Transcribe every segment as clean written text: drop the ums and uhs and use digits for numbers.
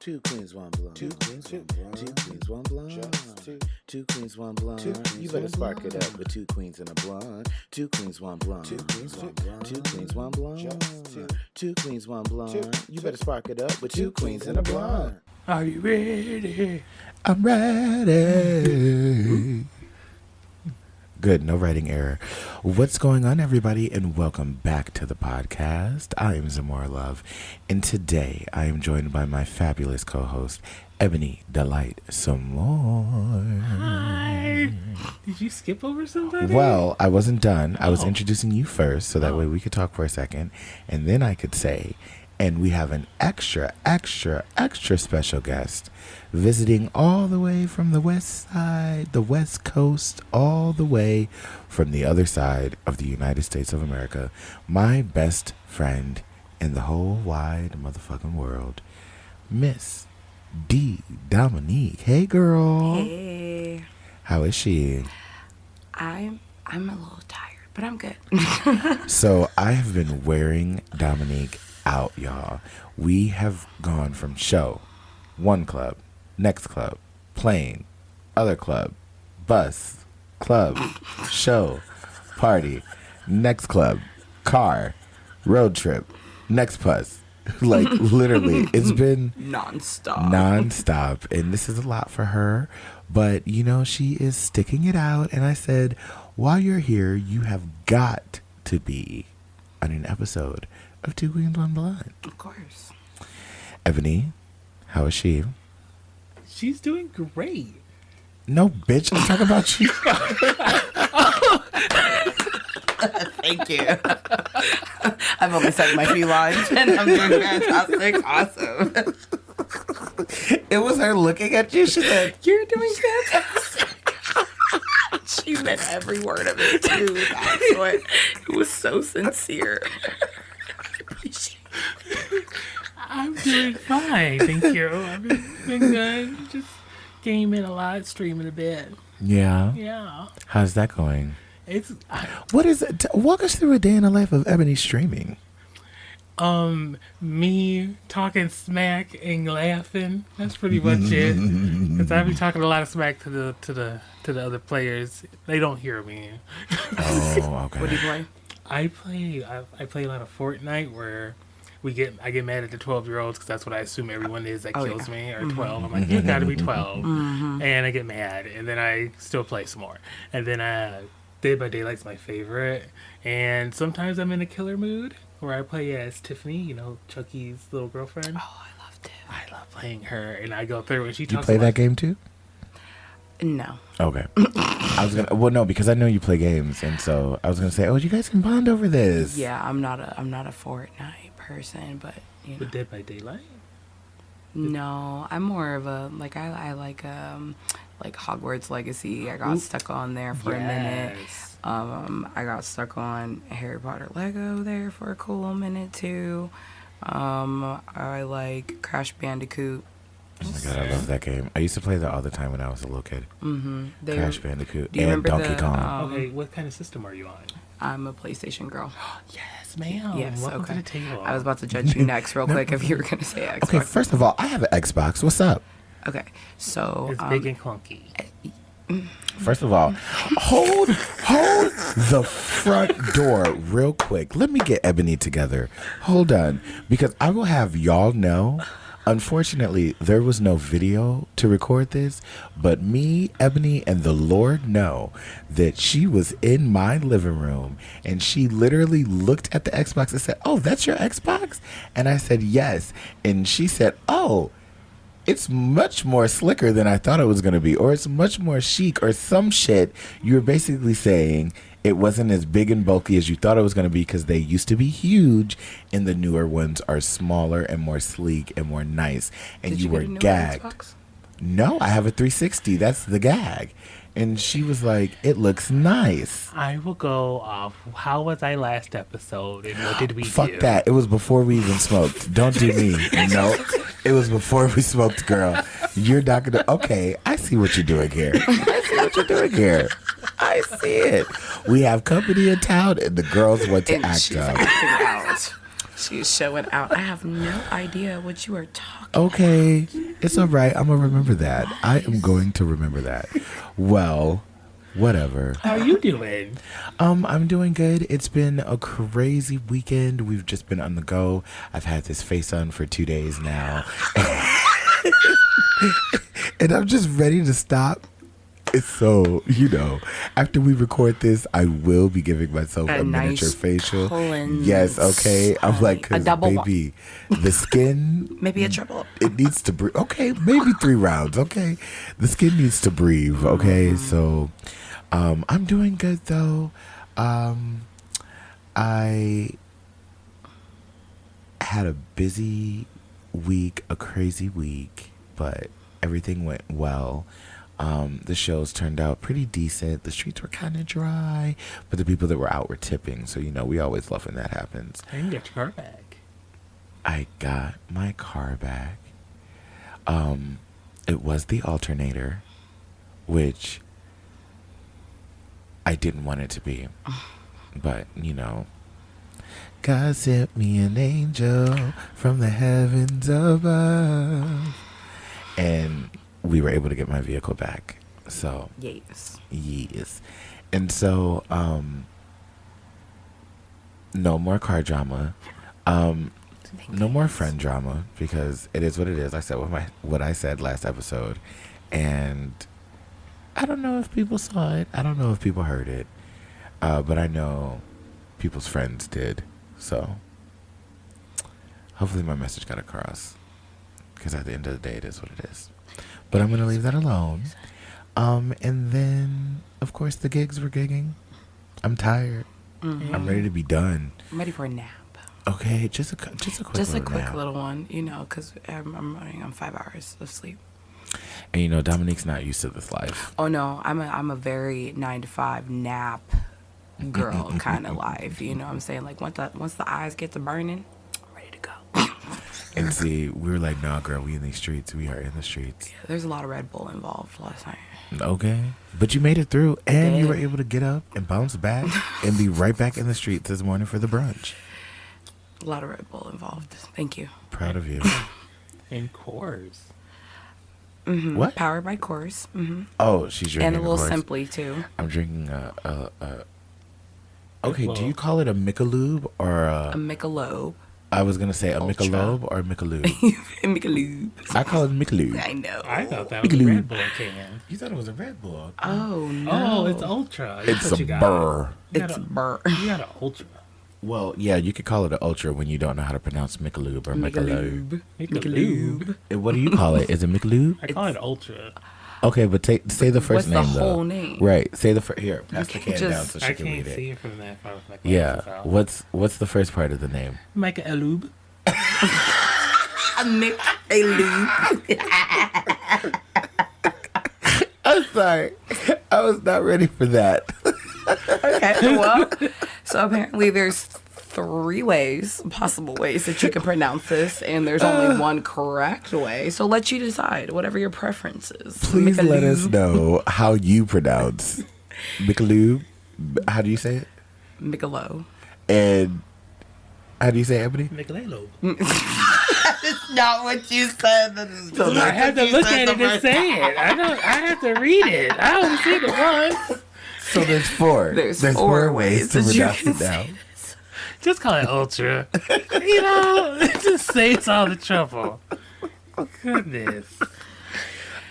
Two queens, one blonde. Two queens, one blonde. Two queens, one blonde. Just two. Two queens, one blonde. You better spark it up with two queens and a blonde. Two queens, one blonde. Two queens, one blonde. Two queens, one blonde. Just two. Two queens, one blonde. You better spark it up with two queens and a blonde. Are you ready? I'm ready. Good, no writing error. What's going on, everybody, and welcome back to the podcast. I am Zamora Love, and today I am joined by my fabulous co-host, Ebony Delite-Samore. Hi. Did you skip over somebody? Well, I wasn't done. I was introducing you first, so that way we could talk for a second, and then I could say, and we have an extra special guest visiting all the way from the west side, the west coast, all the way from the other side of the United States of America. My best friend in the whole wide motherfucking world, Miss Domonique. Hey, girl. Hey. How is she? I'm a little tired, but I'm good. So I have been wearing Domonique out, y'all. We have gone from show, one club, next club, plane, other club, bus, club, show, party, next club, car, road trip, next bus. Like, literally, it's been non-stop. And this is a lot for her. But, you know, she is sticking it out. And I said, while you're here, you have got to be on an episode of Two Queens, One Blonde. Of course. Ebony, how is she? She's doing great. No, bitch, I'm talking about you. Thank you. I've only said my few lines, and I'm doing fantastic. Awesome. It was her looking at you. She said, You're doing fantastic. She meant every word of it, too. That's what, it was so sincere. I appreciate it. I'm doing fine, thank you. I've been good. Just gaming a lot, streaming a bit. Yeah. Yeah. How's that going? What is it? Walk us through a day in the life of Ebony streaming. Me talking smack and laughing. That's pretty much it. Because I be talking a lot of smack to the other players. They don't hear me. Oh, okay. What do you play? I play a lot of Fortnite where I get mad at the 12-year-olds because that's what I assume everyone is that kills me, or 12. I'm like, you gotta be 12. And I get mad, and then I still play some more. And then Dead by Daylight's my favorite. And sometimes I'm in a killer mood where I play as Tiffany, you know, Chucky's little girlfriend. Oh, I love Tiff. I love playing her, and I go through and she talks. You play that game too? No. Okay. No, because I know you play games, and so I was gonna say, oh, you guys can bond over this. Yeah, I'm not a Fortnite person, but you know. With Dead by Daylight? No, I'm more of a I like Hogwarts Legacy. I got stuck on there for a minute. I got stuck on Harry Potter Lego there for a cool minute too. I like Crash Bandicoot. Oh my god, I love that game. I used to play that all the time when I was a little kid. Crash Bandicoot and Donkey Kong. Okay, what kind of system are you on? I'm a PlayStation girl. Yes, ma'am. Yes, Welcome okay. to the table. I was about to judge you next real quick if you were going to say Xbox. Okay, first of all, I have an Xbox. What's up? Okay, so... It's big and clunky. First of all, hold the front door real quick. Let me get Ebony together. Hold on, because I will have y'all know, unfortunately, there was no video to record this, but me, Ebony, and the Lord know that she was in my living room, and she literally looked at the Xbox and said, oh, that's your Xbox? And I said, yes. And she said, oh, it's much more slicker than I thought it was going to be, or it's much more chic, or some shit. You're basically saying it wasn't as big and bulky as you thought it was going to be because they used to be huge, and the newer ones are smaller and more sleek and more nice. And Did you were get a newer gagged. Xbox? No, I have a 360. That's the gag. And she was like, it looks nice. I will go off. How was I last episode, and what did we do? Fuck that. It was before we even smoked. Don't do me. No, it was before we smoked, girl. You're not going to... Okay, I see what you're doing here. I see it. We have company in town, and the girls want to And act she's up. acting out. She's showing out. I have no idea what you are talking Okay, it's all right. I'm gonna remember that. I am going to remember that. Well, whatever. How are you doing? I'm doing good. It's been a crazy weekend. We've just been on the go. I've had this face on for 2 days now. And I'm just ready to stop. So, after we record this, I will be giving myself a miniature nice facial. cleanse. Yes, okay. I'm like, A because double baby, the skin, Maybe a triple. it needs to breathe. Okay, maybe 3 rounds. Okay, the skin needs to breathe. Okay, so I'm doing good though. I had a busy week, a crazy week, but everything went well. The shows turned out pretty decent. The streets were kind of dry, but the people that were out were tipping. So, we always love when that happens. I didn't get your car back. I got my car back. It was the alternator, which I didn't want it to be. But, God sent me an angel from the heavens above. And we were able to get my vehicle back. So, Yes. And so, no more car drama. No more friend drama, because it is what it is. I said what I said last episode, and I don't know if people saw it. I don't know if people heard it, but I know people's friends did. So hopefully my message got across, because at the end of the day, it is what it is. But I'm gonna leave that alone. And then, of course, the gigs were gigging. I'm tired. Mm-hmm. I'm ready to be done. I'm ready for a nap. Okay, just a quick nap. Little one, because I'm running on 5 hours of sleep. And Domonique's not used to this life. Oh no, I'm a very 9 to 5 nap girl kind of life. You know what I'm saying? Like once the eyes get to burning, I'm ready to go. And see, we were like, nah, girl, we in these streets. We are in the streets. Yeah, there's a lot of Red Bull involved last night. Okay, but you made it through, and did. you were able to get up and bounce back and be right back in the streets this morning for the brunch. A lot of Red Bull involved. Thank you. Proud of you. And Coors. Mm-hmm. What? Powered by Coors. Mm-hmm. Oh, she's drinking. And a little Coors. Simply too. I'm drinking okay, do you call it a Michelob or A Michelob. I was gonna say a Ultra. Michelob or a Michelob. Michelob. I call it Michelob. I know. I thought that was a Michelob. Red Bull can. You thought it was a Red Bull? Oh no. Oh, it's Ultra. That's It's what a you got. burr. It's burr. You got an Ultra. Well, yeah, you could call it an Ultra when you don't know how to pronounce Michelob or Michelob. Michelob. What do you call it? Is it Michelob? I call it Ultra. Okay, but say the first What's the name though. whole name? Right. Say the first. Here, pass the can't can just- down so she I can can't read see it. it from that far with my Yeah. glasses out. What's the first part of the name? Michelob. I'm sorry. I was not ready for that. Okay, well, so apparently there's 3 possible ways that you can pronounce this, and there's only one correct way. So let you decide, whatever your preference is. Please let us Michelob. know how you pronounce Michelob. How do you say it? Michelob. And how do you say Ebony? Michelob. Not what you said. I had to look at it and say it. I have to read it. I only seen it once. So there's 4. There's 4 ways to that you pronounce can it now. say. Just call it Ultra. Just saves all the trouble. Goodness.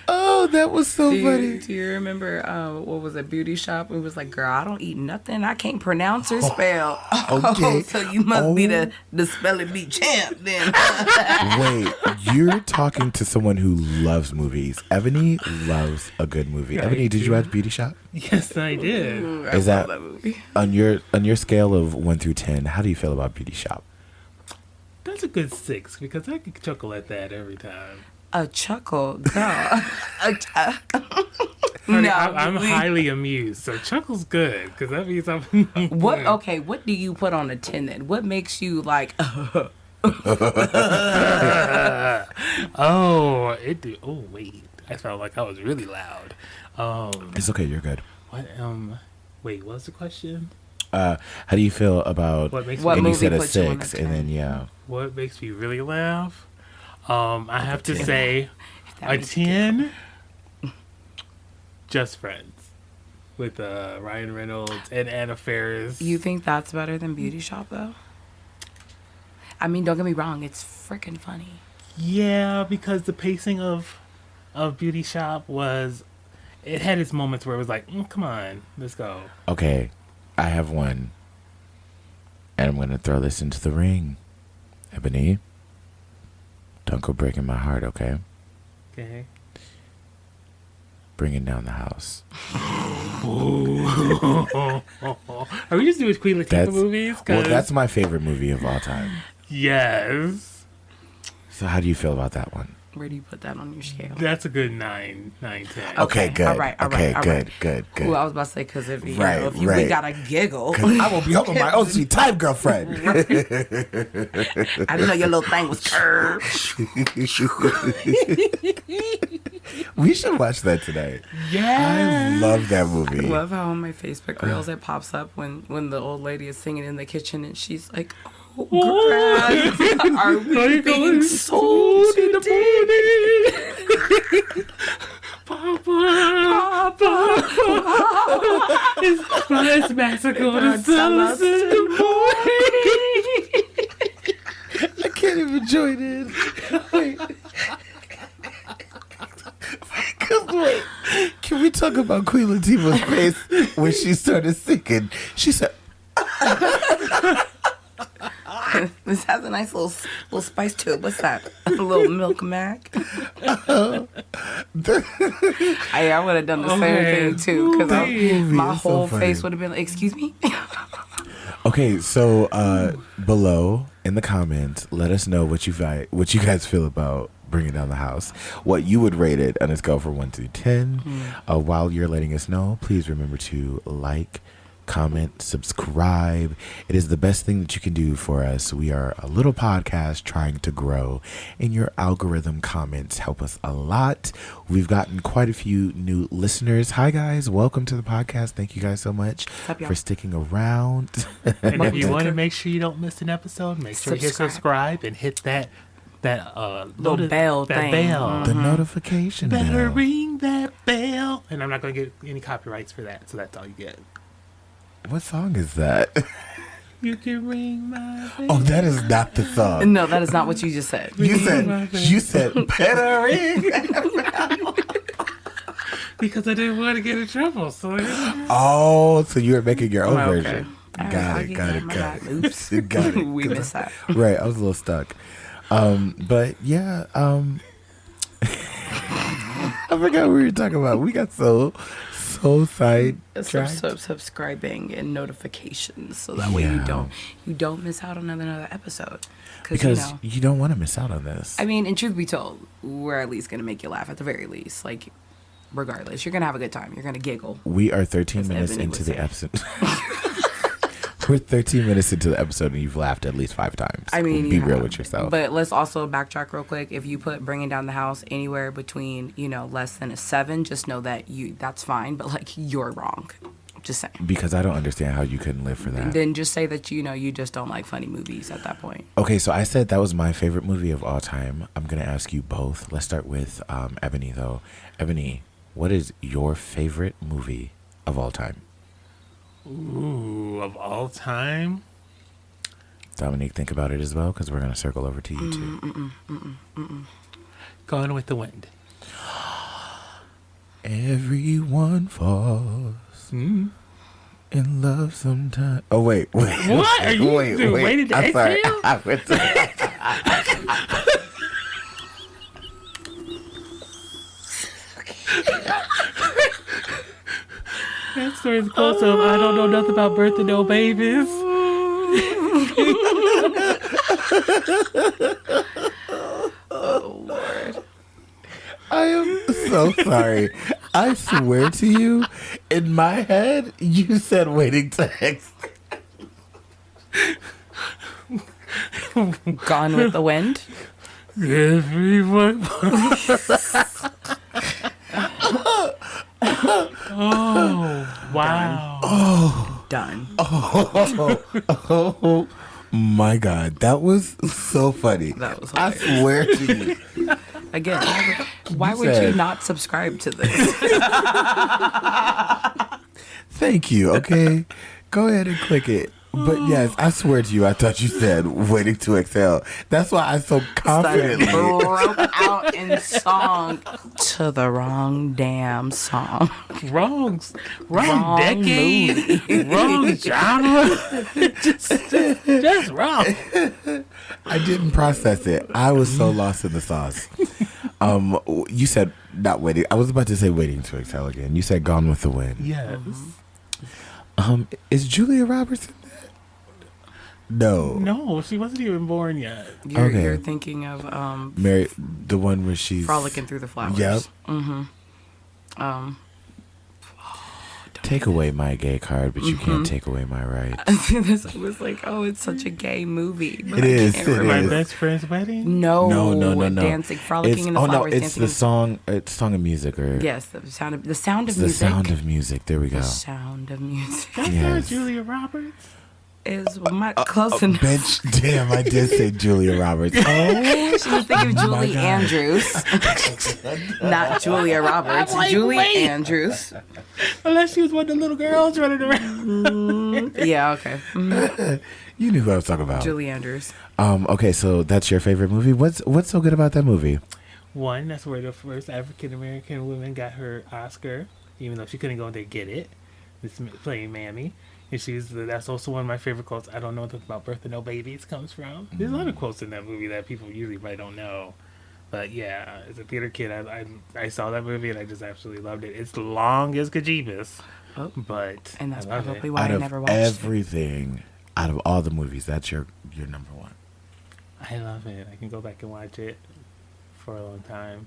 Oh, that was so funny. Do you remember what was a beauty shop? It was like, girl, I don't eat nothing I can't pronounce or spell. Okay. So you must be the spelling bee champ then. Wait, you're talking to someone who loves movies. Ebony loves a good movie. Yeah, Ebony, I did do. you watch Beauty Shop? Yes, I did. I Is love that- that movie. On your scale of 1 through 10, how do you feel about Beauty Shop? That's a good 6 because I could chuckle at that every time. A chuckle, girl. Honey, I'm highly amused, so chuckle's good because that means I'm. What? Okay, what do you put on a 10 then? What makes you like? Oh, it do. Oh wait, I felt like I was really loud. It's okay, you're good. What? Wait, what's the question? How do you feel about What makes What and you movie said a put you on 6, a and 10? then yeah. What makes me really laugh? I have to say That a makes you 10. Just Friends with Ryan Reynolds and Anna Faris. You think that's better than Beauty Shop though? I mean, don't get me wrong, it's freaking funny. Yeah, because the pacing of Beauty Shop was, it had its moments where it was like, come on, let's go. Okay, I have one, and I'm gonna throw this into the ring. Ebony, don't go breaking my heart, okay? Okay. Bringing Down the House. Are we just doing Queen Latifah movies? Well, that's my favorite movie of all time. Yes. So how do you feel about that one? Where do you put that on your scale? That's a good 9, 10. Okay, good. All right. Good. Ooh, I was about to say, because if, Right, if we right. gotta giggle. I will be home with my own sweet time, girlfriend. I didn't know your little thing was curved. We should watch that tonight. Yeah. I love that movie. I love how on my Facebook reels it pops up when the old lady is singing in the kitchen and she's like, "Oh, grass, are we being sold today?" Papa. It's Mexico to Tell us the morning. I can't even join in. Wait. Wait. Can we talk about Queen Latifah's face when she started singing? She said, This has a nice little spice to it. What's that? A little milk mac. I would have done the same thing too, because my is so whole funny. face would have been like, "Excuse me." okay, so below in the comments, let us know what you guys feel about Bringing Down the House. What you would rate it on a scale from 1 to 10. While you're letting us know, please remember to like, comment, subscribe. It is the best thing that you can do for us. We are a little podcast trying to grow, and your algorithm comments help us a lot. We've gotten quite a few new listeners. Hi guys, welcome to the podcast. Thank you guys so much up, y'all? for sticking around. And if you want to make sure you don't miss an episode, make sure you hit subscribe and hit that Little bell that thing. bell. The notification Better bell. ring that bell. And I'm not going to get any copyrights for that, so that's all you get. What song is that? You can ring my bell. Oh, that is not the song. No, that is not what you just said. You said better ring. Because I didn't want to get in trouble. So Oh, so you were making your own Oh, okay. version. All Got right, it. my bad. Oops. Got it. We missed that. Right, I was a little stuck. But yeah, I forgot what we were talking about. We got so sidetracked. Subscribing and notifications, so that way you don't miss out on another episode. Because you don't want to miss out on this. I mean, and truth be told, we're at least gonna make you laugh at the very least. Like, regardless, you're gonna have a good time. You're gonna giggle. We are 13 As minutes Ebony into would the say. episode. We're 13 minutes into the episode and you've laughed at least 5 times. I mean, be real with yourself. But let's also backtrack real quick. If you put Bringing Down the House anywhere between, less than a 7, just know that that's fine. But like, you're wrong. Just saying. Because I don't understand how you couldn't live for that. Then just say that you just don't like funny movies at that point. Okay, so I said that was my favorite movie of all time. I'm going to ask you both. Let's start with Ebony, though. Ebony, what is your favorite movie of all time? Ooh, of all time? Domonique, think about it as well, because we're going to circle over to you, too. Gone with the Wind. Everyone falls in love sometime. Oh, wait. What are you doing? Waiting to I'm sorry. exhale? I went to That story's close up. I don't know nothing about birth and no babies. Oh, Lord. I am so sorry. I swear to you, in my head, you said waiting to exhale. Gone with the Wind. Everyone. Oh, wow. done. Oh my God, that was so funny. That was I hilarious. swear to you. Again, why would said- you not subscribe to this? Thank you. Okay, go ahead and click it. But yes, I swear to you, I thought you said "Waiting to Exhale." That's why I so confidently. Broke out in song to the wrong damn song. Wrong Wrong decade, wrong genre, just wrong. I didn't process it. I was so lost in the sauce. You said not waiting. I was about to say "Waiting to Exhale" again. You said "Gone with the Wind." Yes. Is Julia Roberts in that? No. No, she wasn't even born yet. Okay. You're thinking of Mary, the one where she's Frolicking Through the Flowers. Yep. Mm-hmm. Take away my gay card, but you can't take away my rights. This was like, oh, it's such a gay movie. But It I is, can't it remember. My is. best friend's wedding. No, No. Dancing, Frolicking in the Oh no, Flowers. it's dancing the in- song. It's Song of Music, or Yes, the sound of music. The Sound of Music. There we go. The Sound of Music That's Yes. not Julia Roberts. is close enough. Bitch, damn, I did say Julia Roberts. Oh, She was thinking of Julie God. Andrews, not Julia Roberts. I'm like, Julie wait. Andrews. Unless she was one of the little girls running around. Yeah, okay. you knew who I was talking about. Julie Andrews. Okay, so that's your favorite movie. What's so good about that movie? One, that's where the first African American woman got her Oscar, even though she couldn't go in there and get it. It's playing Mammy. And that's also one of my favorite quotes. I don't know nothing about Birth of No Babies comes from. There's a lot of quotes in that movie that people usually probably don't know. But yeah, as a theater kid, I saw that movie and I just absolutely loved it. It's long as Gajibus, but And that's I love probably it. why Out I of never watched it. everything, out of all the movies, that's your number one. I love it. I can go back and watch it for a long time.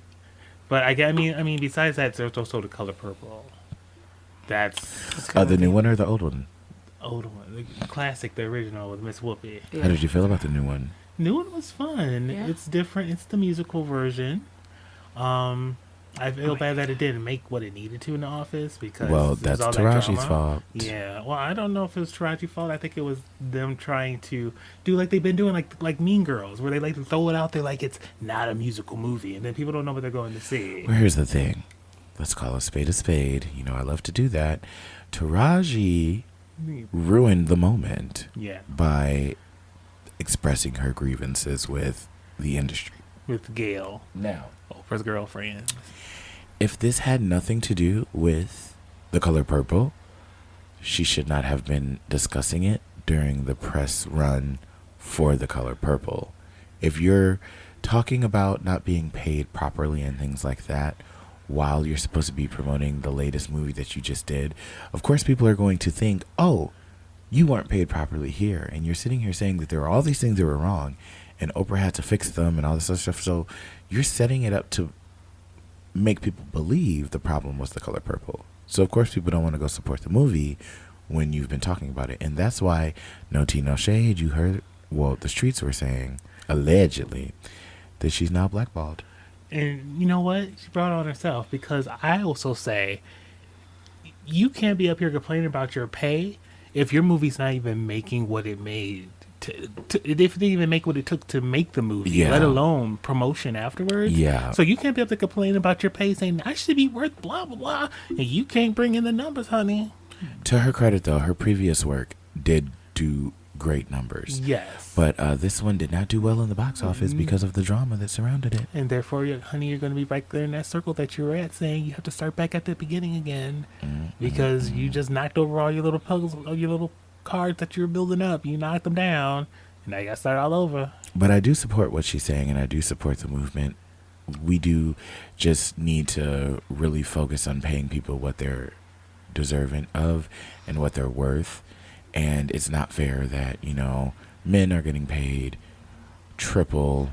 But I mean, besides that, there's also The Color Purple. That's The new one or the old one? old one, the classic, the original with Miss Whoopi. Yeah. How did you feel about the new one? New one was fun. Yeah. It's different. It's the musical version. I feel bad that it didn't make what it needed to in The Office because Well, there's that's all that Taraji's drama. fault. Yeah. Well, I don't know if it was Taraji's fault. I think it was them trying to do like they've been doing like Mean Girls, where they like to throw it out there like it's not a musical movie, and then people don't know what they're going to see. Well, here's the thing. Let's call a spade a spade. You know, I love to do that. Taraji ruined the moment Yeah. by expressing her grievances with the industry. With Gail, Now, Oprah's girlfriend. if this had nothing to do with The Color Purple, she should not have been discussing it during the press run for The Color Purple. If you're talking about not being paid properly and things like that while you're supposed to be promoting the latest movie that you just did, of course people are going to think, oh, you weren't paid properly here. And you're sitting here saying that there are all these things that were wrong and Oprah had to fix them and all this other stuff. So you're setting it up to make people believe the problem was The Color Purple. So of course people don't want to go support the movie when you've been talking about it. And that's why, no tea, no shade, you heard, well, the streets were saying, allegedly, that she's now blackballed. And you know what? She brought it on herself, because I also say you can't be up here complaining about your pay if your movie's not even making what it made. If it didn't even make what it took to make the movie, Yeah. let alone promotion afterwards. Yeah. So you can't be up to complain about your pay, saying I should be worth blah blah blah, and you can't bring in the numbers, honey. To her credit, though, her previous work did do great numbers. Yes. But this one did not do well in the box office because of the drama that surrounded it. And therefore, honey, you're going to be right there in that circle that you were at, saying you have to start back at the beginning again, because you just knocked over all your little puzzles, all your little cards that you were building up. You knocked them down, and now you got to start all over. But I do support what she's saying, and I do support the movement. We do just need to really focus on paying people what they're deserving of and what they're worth. And it's not fair that, you know, men are getting paid triple,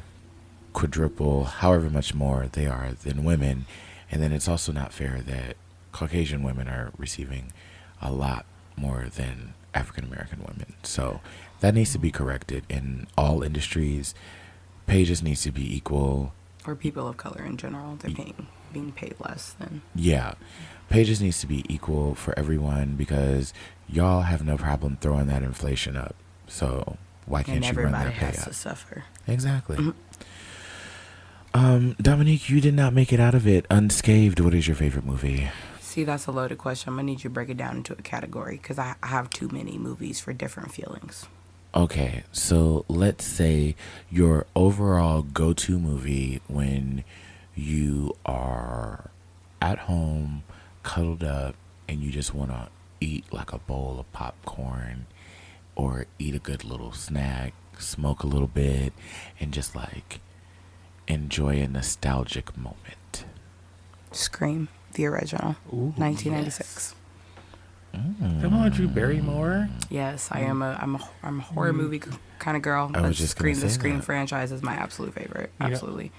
quadruple, however much more they are than women. And then it's also not fair that Caucasian women are receiving a lot more than African American women. So that needs to be corrected in all industries. Pay just needs to be equal. Or people of color in general, they're paying being paid less than. Yeah. Pay just needs to be equal for everyone because y'all have no problem throwing that inflation up. So why can't you run that pay has up? to suffer. Exactly. Domonique, you did not make it out of it unscathed. What is your favorite movie? See, that's a loaded question. I'm going to need you to break it down into a category because I have too many movies for different feelings. Okay, so let's say your overall go-to movie when you are at home, cuddled up, and you just want to eat like a bowl of popcorn or eat a good little snack, smoke a little bit, and just like enjoy a nostalgic moment. Scream, the original, Ooh, 1996. Come on, Drew Barrymore. Yes, I'm a horror movie kind of girl. I was just gonna say The Scream that. franchise is my absolute favorite. You know, Absolutely.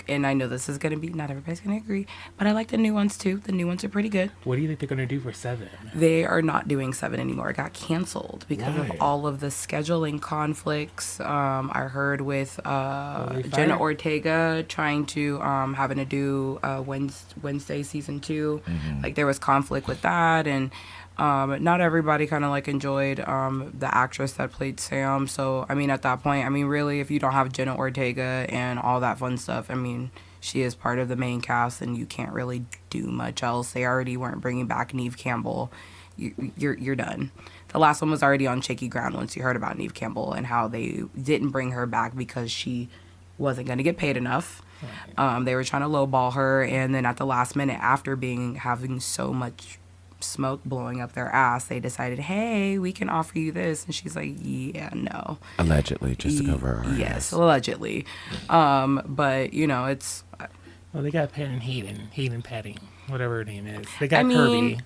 And I know this is going to be, not everybody's going to agree, but I like the new ones too. The new ones are pretty good. What do you think they're gonna do for 7? They are not doing 7 anymore. It got canceled because Why? of all of the scheduling conflicts. I heard with they Jenna fired? Ortega trying to having to do Wednesday season 2. Like there was conflict with that, and not everybody kind of like enjoyed the actress that played Sam. So I mean, at that point, I mean, really, if you don't have Jenna Ortega and all that fun stuff, I mean, she is part of the main cast, and you can't really do much else. They already weren't bringing back Neve Campbell. You're done. The last one was already on shaky ground once you heard about Neve Campbell and how they didn't bring her back because she wasn't going to get paid enough. They were trying to lowball her, and then at the last minute, after having so much smoke blowing up their ass, they decided, hey, we can offer you this, and she's like, yeah, no. Allegedly, just to cover our Yes, ass. allegedly. But you know, it's Well, they got Pat and Hayden Patty, whatever her name is. They got Kirby.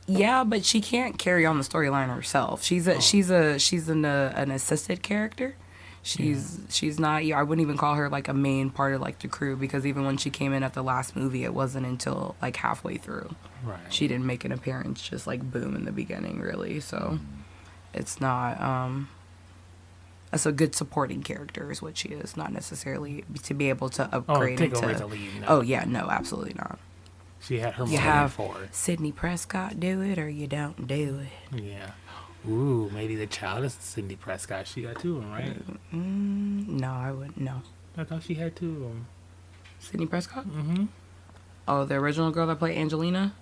yeah, but she can't carry on the storyline herself. She's an assisted character. She's not. I wouldn't even call her like a main part of like the crew, because even when she came in at the last movie, it wasn't until like halfway through. Right. She didn't make an appearance, just like boom in the beginning, really. So it's not. That's a good supporting character is what she is, not necessarily to be able to upgrade take into. over as a lead. No. Oh yeah, no, absolutely not. She had her You moment have for it. Sidney Prescott do it, or you don't do it. Yeah. Ooh, maybe the child is Cindy Prescott. She got 2 of them, right? No, I wouldn't. No, I thought she had 2 of them. Sidney Prescott. Mm-hmm. Oh, the original girl that played Angelina,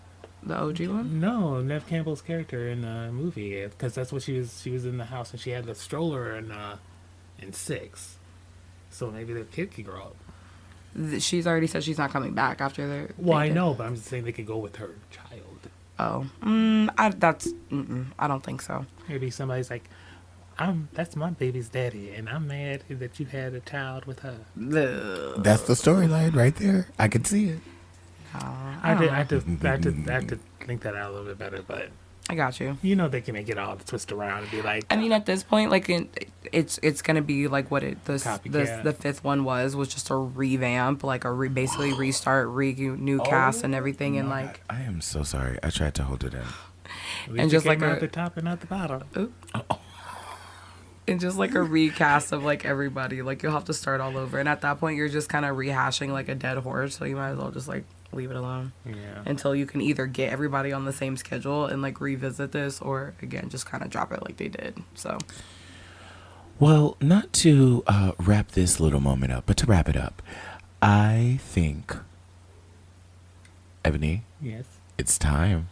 the OG one. No, Nev Campbell's character in the movie, because that's what she was. She was in the house and she had the stroller in 6. So maybe the kid could grow up. She's already said she's not coming back after the. Well, I know, but I'm just saying they could go with her child. Oh, I don't think so. Maybe somebody's like, that's my baby's daddy, and I'm mad that you had a child with her. That's the storyline right there. I can see it. I had to think that out a little bit better, but I got you. you know they can make it all twist around and be like, I mean, at this point, like it's gonna be like what the Copycat. 5th one was just a revamp, like basically restart, new cast and everything, and like I am so sorry. I tried to hold it in. at least and it just came like out the top and not the bottom. and just like a recast of like everybody. Like you'll have to start all over, and at that point, you're just kind of rehashing like a dead horse. So you might as well just like leave it alone Yeah. until you can either get everybody on the same schedule and like revisit this, or again just kind of drop it like they did. So Well, not to wrap this little moment up, but to wrap it up, I think, Ebony, Yes. it's time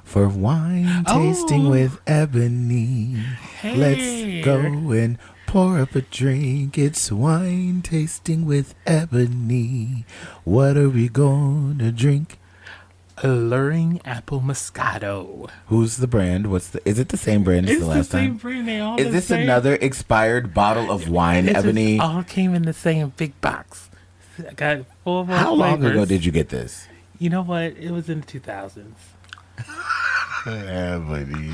for wine tasting Oh. with Ebony. Hey. Let's go and pour up a drink. It's wine tasting with Ebony. What are we gonna drink? Alluring Apple Moscato. Who's the brand? Is it the same brand as It's the the last same time? brand. They all Is the this same. another expired bottle of wine, It just Ebony? all came in the same big box. I got 4 more How long flavors. ago did you get this? You know what? It was in the 2000s. Ebony.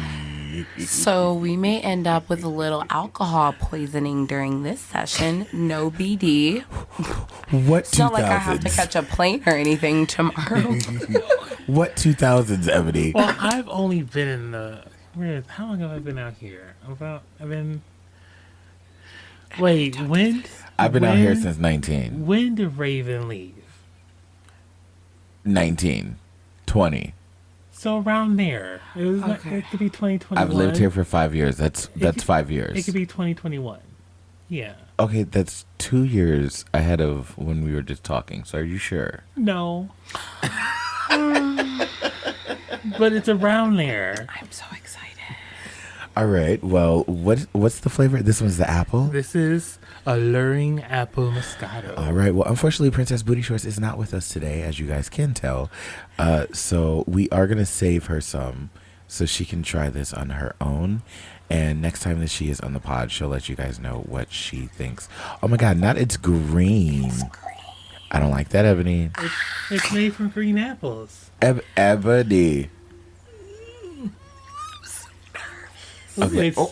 So we may end up with a little alcohol poisoning during this session. No BD. What It's not like I have to 2000s? catch a plane or anything tomorrow. What 2000s, Ebony? Well, I've only been in the. How long have I been out here? I've been. Wait, when? I've been out here since 19. When did Raven leave? 19. 20. So around there. It was like, it could be 2021. I've lived here for 5 years. That's 5 years. It could be 2021. Yeah. Okay, that's 2 years ahead of when we were just talking. So are you sure? No. But it's around there. I'm so excited. All right. Well, what's the flavor? This one's the apple? This is Alluring Apple Moscato. All right. Well, unfortunately, Princess Bootyshorts is not with us today, as you guys can tell. So we are going to save her some so she can try this on her own. And next time that she is on the pod, she'll let you guys know what she thinks. Oh, my God. Not it's green. It's green. I don't like that, Ebony. It's made from green apples. Ebony. Okay. Oh,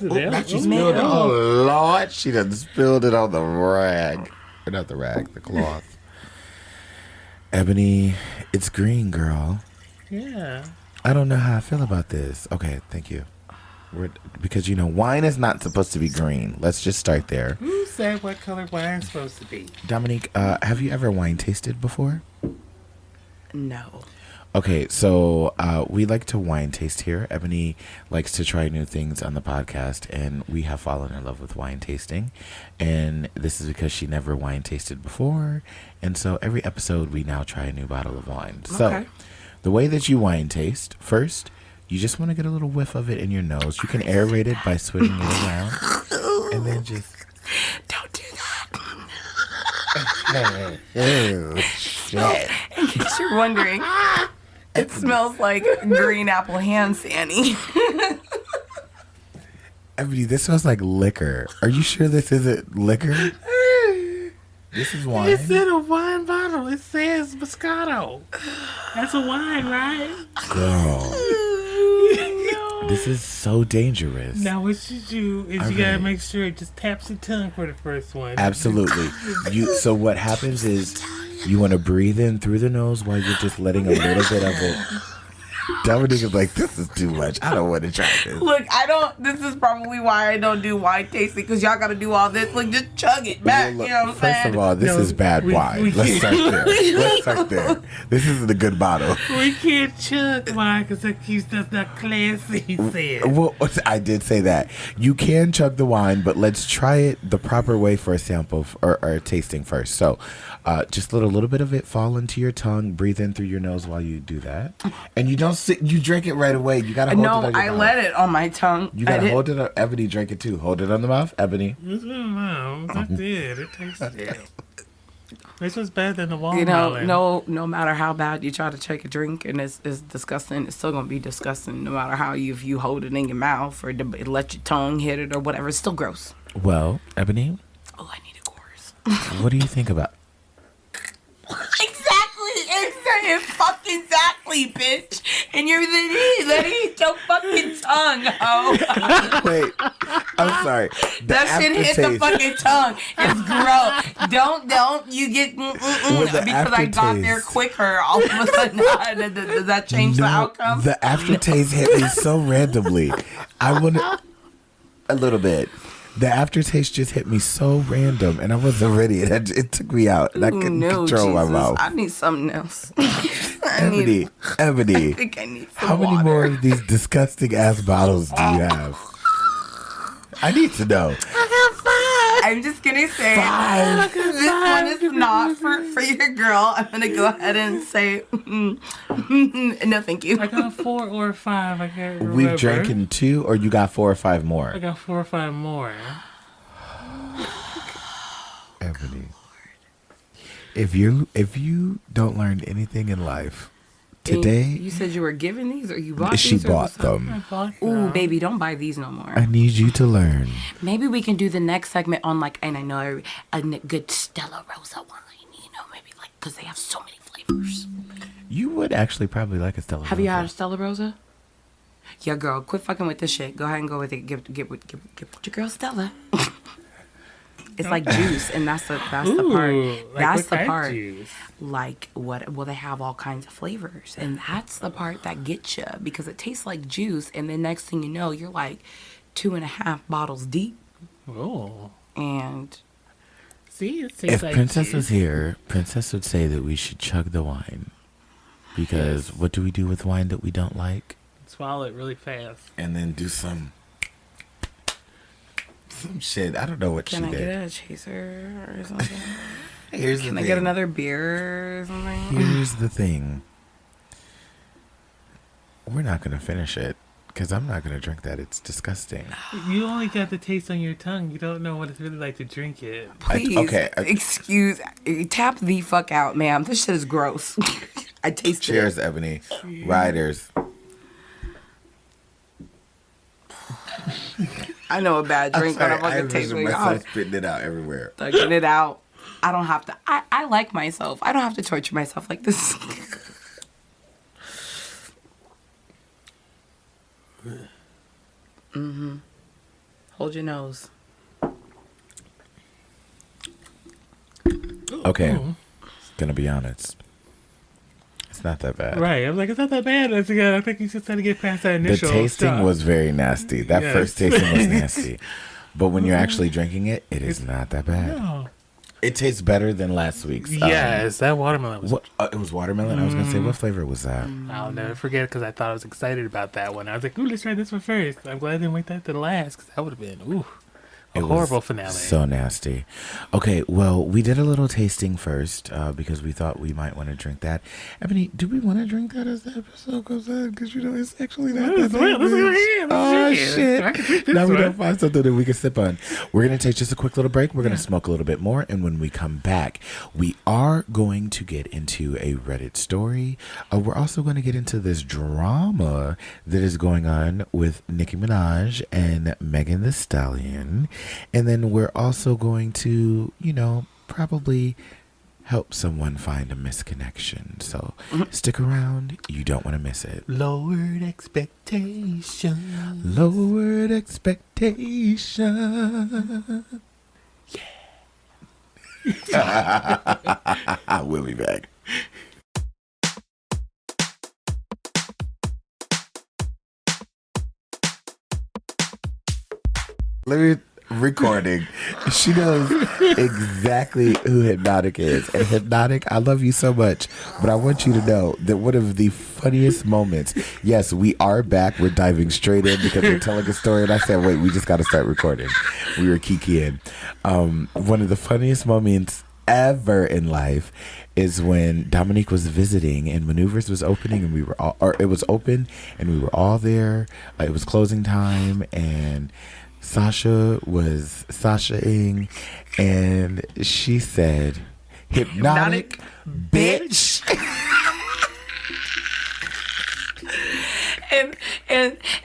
She spilled it. Oh, Lord. She done spilled it on the rag. Or not the rag, the cloth. Ebony, it's green, girl. Yeah. I don't know how I feel about this. Okay, thank you. Because, wine is not supposed to be green. Let's just start there. Who said what color wine's supposed to be? Domonique, have you ever wine tasted before? No. Okay, so we like to wine taste here. Ebony likes to try new things on the podcast, and we have fallen in love with wine tasting. And this is because she never wine tasted before. And so every episode, we now try a new bottle of wine. Okay. So the way that you wine taste, first, you just want to get a little whiff of it in your nose. You can aerate it by switching it around. And then just... Don't do that. Ew, shit. In case you're wondering, it smells like green apple hand sandy. Ebony, this smells like liquor. Are you sure this isn't liquor? This is wine. It's in a wine bottle. It says Moscato. That's a wine, right? Girl. This is so dangerous. Now, what you do is All you gotta right. make sure it just taps your tongue for the first one. Absolutely. So what happens is you want to breathe in through the nose while you're just letting a little bit of it. Dominique is like, this is too much. I don't want to try this. Look, this is probably why I don't do wine tasting, because y'all gotta do all this. Look, just chug it back. Well, look, You know what I'm saying? first of all, this is bad wine. Let's start there. Let's start there. This isn't a good bottle. We can't chug wine because that's not classy, he said. Well, I did say that. You can chug the wine, but let's try it the proper way for a sample or a tasting first. So just let a little bit of it fall into your tongue. Breathe in through your nose while you do that. And you don't sit, you drink it right away. You got to hold it on your mouth. let it on my tongue. You got to hold it on. Ebony, drink it too. Hold it on the mouth, Ebony. I did. It tasted. This was better than the watermelon. No matter how bad you try to take a drink and it's disgusting, it's still gonna be disgusting. No matter how if you hold it in your mouth or let your tongue hit it or whatever, it's still gross. Well, Ebony. Oh, I need a course. What do you think about? Exactly, bitch. And you're letting hit your fucking tongue, oh. Wait, I'm sorry. That shit hit the fucking tongue. It's gross. Don't you get because I got there quicker. All of a sudden, does that change the outcome? The aftertaste hit me so randomly. I want a little bit. The aftertaste just hit me so random, and I wasn't ready. It took me out, and I couldn't control my mouth. I need something else. Ebony, I think I need some how many water. more of these disgusting ass bottles do you have? I need to know. I'm just gonna say this one is not for your girl. I'm gonna go ahead and say no, thank you. I got 4 or 5. I can't remember. We've drinking 2, or you got 4 or 5 more? I got 4 or 5 more. Ebony, if you don't learn anything in life today, You said you were given these, or you bought these? she or bought was something? them. I bought Ooh, them. baby, don't buy these no more. I need you to learn. Maybe we can do the next segment on and I know a good Stella Rosa wine, maybe because they have so many flavors. You would actually probably like a Stella. Have you had a Stella Rosa? Yeah, girl, quit fucking with this shit. Go ahead and go with it. Give your girl Stella. It's like juice, and that's the part. That's the part. Juice? Like what? Well, they have all kinds of flavors, and that's the part that gets you because it tastes like juice, and then next thing you know, you're like 2.5 bottles deep. Oh. And See, it If tastes like Princess cheese. was here, Princess would say that we should chug the wine. Because what do we do with wine that we don't like? Swallow it really fast. And then do some shit. I don't know what Can she I did. get a chaser or something? Here's the Can thing. I get another beer or something? Here's the thing. We're not going to finish it because I'm not going to drink that. It's disgusting. You only got the taste on your tongue. You don't know what it's really like to drink it. Please, tap the fuck out, ma'am. This shit is gross. I tasted Cheers, it. Ebony. Riders. I know a bad drink when I fucking taste it. I'm spitting it out everywhere. thugging it out. I don't have to. I like myself. I don't have to torture myself like this. Hold your nose. Okay. Gonna be honest. It's not that bad. Right. I was like, it's not that bad. I think you just had to get past that The initial tasting stuff. was very nasty. That Yes. first tasting was nasty. But when you're actually drinking it, it is not that bad. No. It tastes better than last week's. Yes, that watermelon was. What, it was watermelon? I was going to say, what flavor was that? I'll never forget it because I thought I was excited about that one. I was like, ooh, let's try this one first. I'm glad I didn't wait that to the last because that would have been, a It was horrible finale. So nasty. Okay, well, we did a little tasting first because we thought we might want to drink that. Ebony, do we want to drink that as the episode goes on? Because, it's actually not that bad. Let's go ahead. Oh, Let's see it. I can drink shit. this Now we one. don't find something that we can sip on. We're going to take just a quick little break. We're going to smoke a little bit more. And when we come back, we are going to get into a Reddit story. We're also going to get into this drama that is going on with Nicki Minaj and Megan the Stallion. And then we're also going to, probably help someone find a misconnection. So stick around. You don't want to miss it. Lowered expectations. Lowered expectation. Yeah. We'll be back. Let me recording. She knows exactly who Hypnotic is. And Hypnotic, I love you so much, but I want you to know that one of the funniest moments, yes, we are back. We're diving straight in because we're telling a story. And I said, wait, we just got to start recording. We were kikiing. One of the funniest moments ever in life is when Domonique was visiting and Maneuvers was opening and we were all, or it was open and we were all there. It was closing time and Sasha was Sasha-ing, and she said, "Hypnotic, bitch."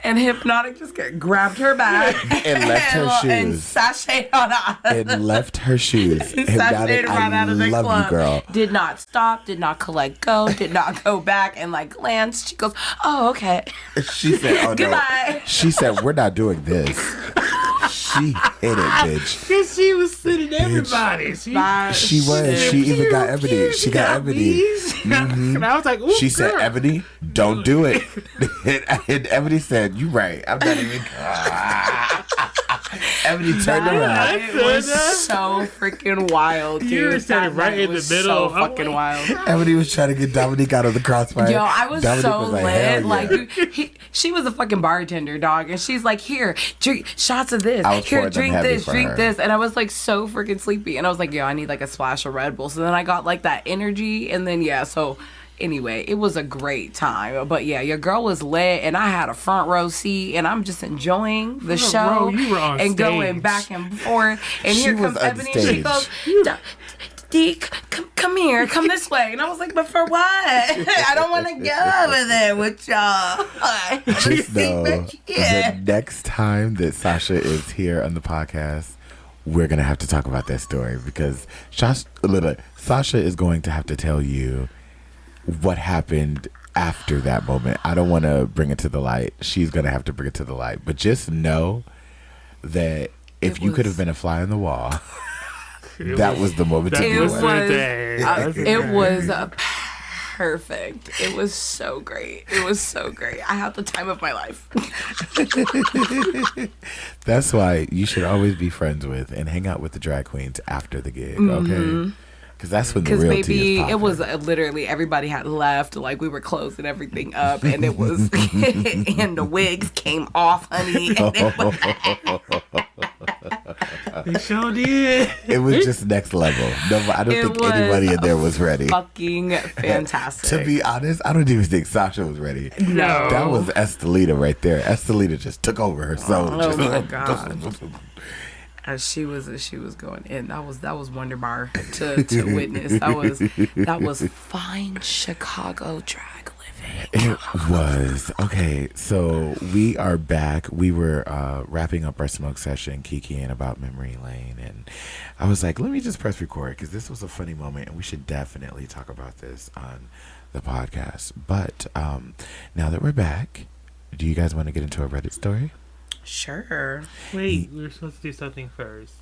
And Hypnotic just grabbed her bag And left her and shoes. sashayed on out. And left her shoes. Hypnotic, right out I of the love club. you, girl. Did not stop, did not collect go, did not go back and glance. She goes, "Oh, okay." She said, "Oh no." Goodbye. She said, "We're not doing this." She hit it, bitch. Because she was sitting everybody. She was. She even got Ebony. She got Ebony. And I was like, ooh, She said, girl. "Ebony, don't do it." And Ebony said, "You right. I'm not even." Ebony turned around. It was so freaking wild, dude. You were standing That right night in the was middle. So I'm fucking like- wild. Ebony was trying to get Domonique out of the crossfire. Yo, I was Domonique so was lit. "Hell yeah." She was a fucking bartender, dog, and she's like, "Here, drink shots of this. I was Here, pouring them drink heavy this, for drink her. this." And I was so freaking sleepy, and I was like, "Yo, I need a splash of Red Bull." So then I got that energy, and then so. Anyway, it was a great time. But yeah, your girl was lit, and I had a front row seat, and I'm just enjoying the show you were on and going stage. back and forth. And She here was comes on Ebony, and she stage. goes, "D, come here, come this way." And I was like, "But for what? I don't want to go over there with y'all." Just know Yeah. the next time that Sasha is here on the podcast, we're going to have to talk about that story because Sasha is going to have to tell you what happened after that moment. I don't want to bring it to the light. She's going to have to bring it to the light. But just know that if you could have been a fly on the wall, that was the moment to That do was it. the day. It was perfect. It was so great. It was so great. I had the time of my life. That's why you should always be friends with and hang out with the drag queens after the gig, okay? Because that's when the real tea is popping. It was literally everybody had left. Like, we were closing everything up, and it was, and the wigs came off, honey. And They sure did. It was just next level. No, I don't think anybody in there was ready. Fucking fantastic. To be honest, I don't even think Sasha was ready. No. That was Estelita right there. Estelita just took over her soul. Oh my God. She was going in. That was Wonder Bar to witness. That was fine Chicago drag living. It was. Okay, so we are back. We were wrapping up our smoke session, kikiing about memory lane, and I was like, let me just press record because this was a funny moment and we should definitely talk about this on the podcast. But now that we're back, do you guys want to get into a Reddit story? Sure. Wait, we were supposed to do something first.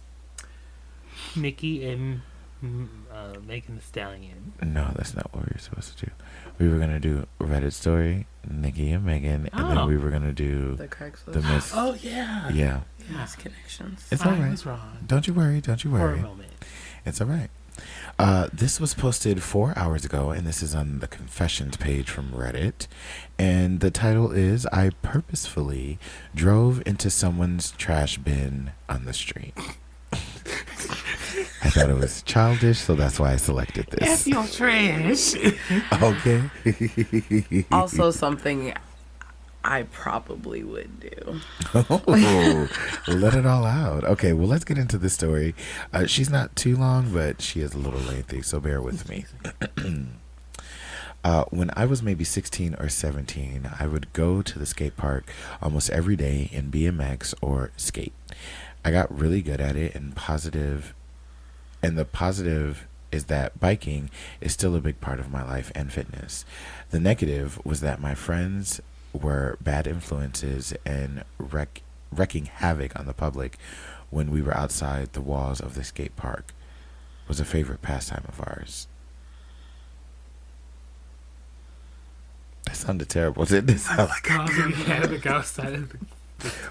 Nicki and Megan the Stallion. No, that's not what we were supposed to do. We were going to do a Reddit story, Nicki and Megan, and then we were going to do the Craigslist. The Miss. Oh, yeah. Yeah. Misconnections. It's all right. I was wrong. Don't you worry. For a moment. It's all right. This was posted 4 hours ago, and this is on the confessions page from Reddit. And the title is, I purposefully drove into someone's trash bin on the street. I thought it was childish, so that's why I selected this. F your trash. Okay. Also something I probably would do. Oh, let it all out. Okay, well, let's get into this story. She's not too long, but she is a little lengthy, so bear with me. When I was maybe 16 or 17, I would go to the skate park almost every day in BMX or skate. I got really good at it, and the positive is that biking is still a big part of my life and fitness. The negative was that my friends were bad influences and wrecking havoc on the public when we were outside the walls of the skate park was a favorite pastime of ours. That sounded terrible, didn't it? Sound like Causing havoc outside of the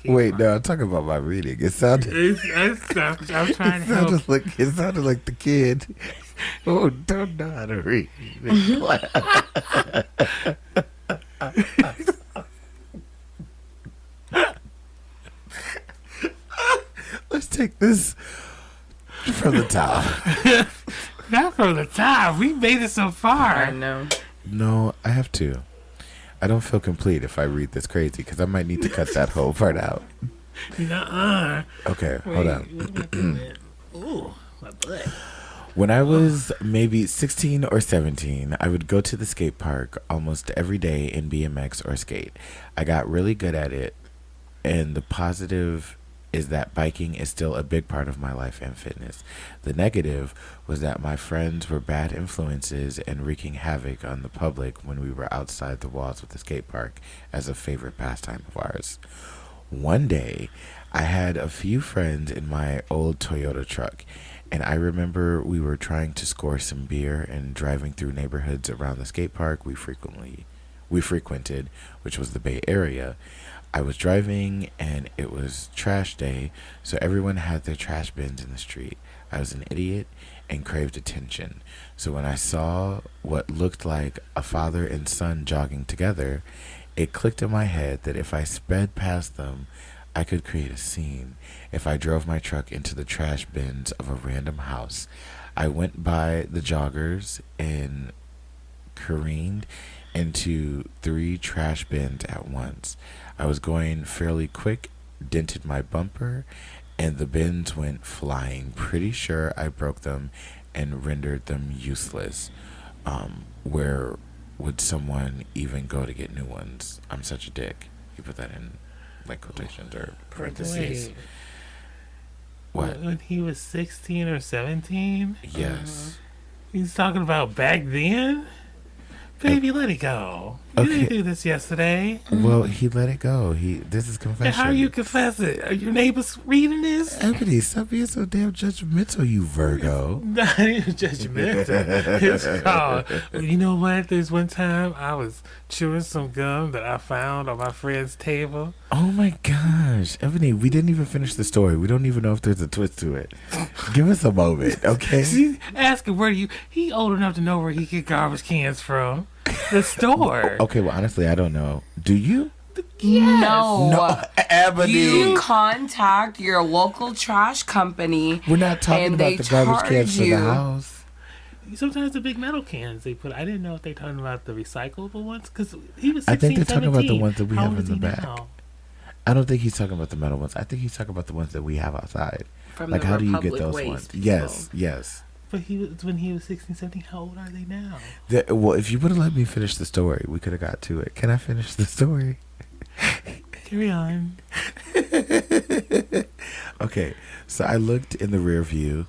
Wait, no, I'm talking about my reading. It sounded. I'm trying to help. It sounded like the kid who don't know how to read. Let's take this from the top. Not from the top. We made it so far. I know. No, I have to. I don't feel complete if I read this crazy because I might need to cut that whole part out. Nuh-uh. Okay, hold on. Ooh, my butt. When I was maybe 16 or 17, I would go to the skate park almost every day in BMX or skate. I got really good at it, and the positive is that biking is still a big part of my life and fitness. The negative was that my friends were bad influences and wreaking havoc on the public when we were outside the walls of the skate park as a favorite pastime of ours. One day, I had a few friends in my old Toyota truck, and I remember we were trying to score some beer and driving through neighborhoods around the skate park we frequented, which was the Bay Area. I was driving and it was trash day, so everyone had their trash bins in the street. I was an idiot and craved attention. So when I saw what looked like a father and son jogging together, it clicked in my head that if I sped past them, I could create a scene. If I drove my truck into the trash bins of a random house, I went by the joggers and careened into 3 trash bins at once. I was going fairly quick, dented my bumper, and the bins went flying. Pretty sure I broke them and rendered them useless. Where would someone even go to get new ones? I'm such a dick. You put that in like quotations or parentheses. Wait. What? When he was 16 or 17? Yes. He's talking about back then? Baby, let it go. You didn't do this yesterday. Well, he let it go. This is confession. And how are you confessing? Are your neighbors reading this? Ebony, stop being so damn judgmental, you Virgo. Not even judgmental. It's called. You know what? There's one time I was chewing some gum that I found on my friend's table. Oh my gosh. Ebony, we didn't even finish the story. We don't even know if there's a twist to it. Give us a moment, okay? She's asking he old enough to know where he get garbage cans from. The store. Okay, well, honestly, I don't know. Do you? Yes. No, Ebony. You contact your local trash company. We're not talking about the garbage cans for the house. Sometimes the big metal cans they put. I didn't know if they talking about the recyclable ones because he was 16, I think they're 17. talking about the ones that we How have old in is the he back. now? I don't think he's talking about the metal ones. I think he's talking about the ones that we have outside. From like, the how do you get Republic those Waste ones? people. Yes. But when he was 16, 17, how old are they now? Well, if you would have let me finish the story, we could have got to it. Can I finish the story? Carry on. Okay, so I looked in the rear view,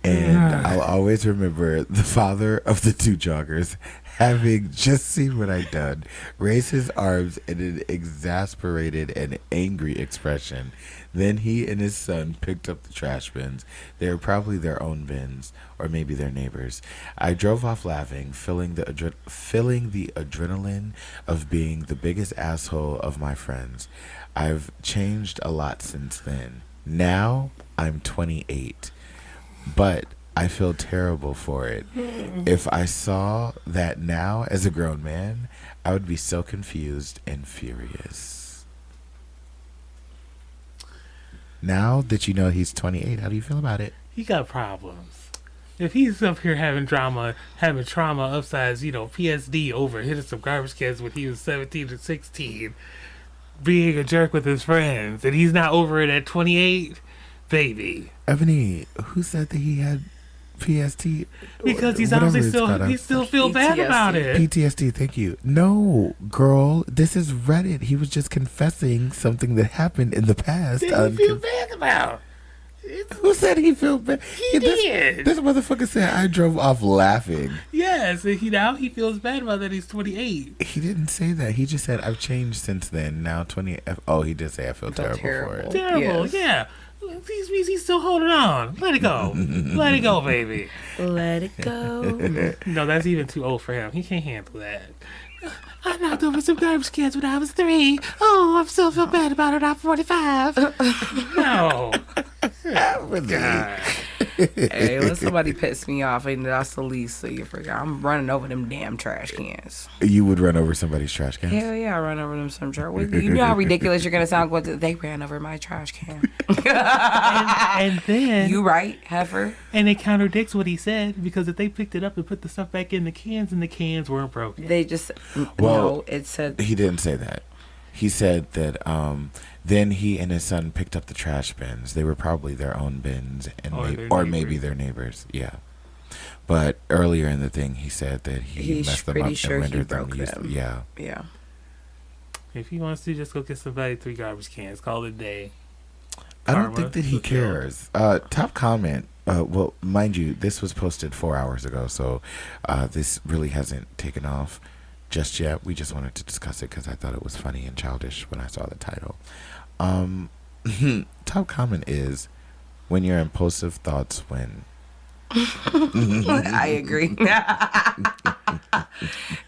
and I'll always remember the father of the two joggers having just seen what I'd done, raise his arms in an exasperated and angry expression. Then he and his son picked up the trash bins. They were probably their own bins, or maybe their neighbors. I drove off laughing, feeling the adrenaline of being the biggest asshole of my friends. I've changed a lot since then. Now I'm 28, but I feel terrible for it. If I saw that now as a grown man, I would be so confused and furious. Now that you know he's 28, how do you feel about it? He got problems. If he's up here having trauma upsides, PSD over hitting some garbage cans when he was 17 or 16, being a jerk with his friends, and he's not over it at 28, baby. Ebony, who said that he had PST? Because he's obviously he still feel bad about it. PTSD, thank you. No, girl, this is Reddit. He was just confessing something that happened in the past. Did he feel bad about? Who said he felt bad? He did. This motherfucker said I drove off laughing. Yes, and now he feels bad about that he's 28. He didn't say that. He just said I've changed since then. Now 28. Oh, he did say I feel terrible for it. Terrible, yes. Yeah. He's still holding on. Let it go. Let it go, baby. Let it go. No, that's even too old for him. He can't handle that. I knocked over some garbage cans when I was 3. Oh, I still feel bad about it. I'm 45. No. God. Hey, let somebody piss me off, and that's the least. So you forgot. I'm running over them damn trash cans. You would run over somebody's trash can? Hell yeah, I run over them some trash. You know how ridiculous you're gonna sound. They ran over my trash can. and then you right, heifer. And it contradicts what he said, because if they picked it up and put the stuff back in the cans, and the cans weren't broken. They just it said he didn't say that. He said that then he and his son picked up the trash bins. They were probably their own bins, and maybe their neighbors. Yeah. But earlier in the thing, he said that he messed them up and rendered them useless. Yeah. Yeah. If he wants to, just go get somebody 3 garbage cans. Call it a day. I don't think that he cares. Top comment. Well, mind you, this was posted 4 hours ago, so this really hasn't taken off just yet. We just wanted to discuss it because I thought it was funny and childish when I saw the title. Top comment is, when your impulsive thoughts win. I agree.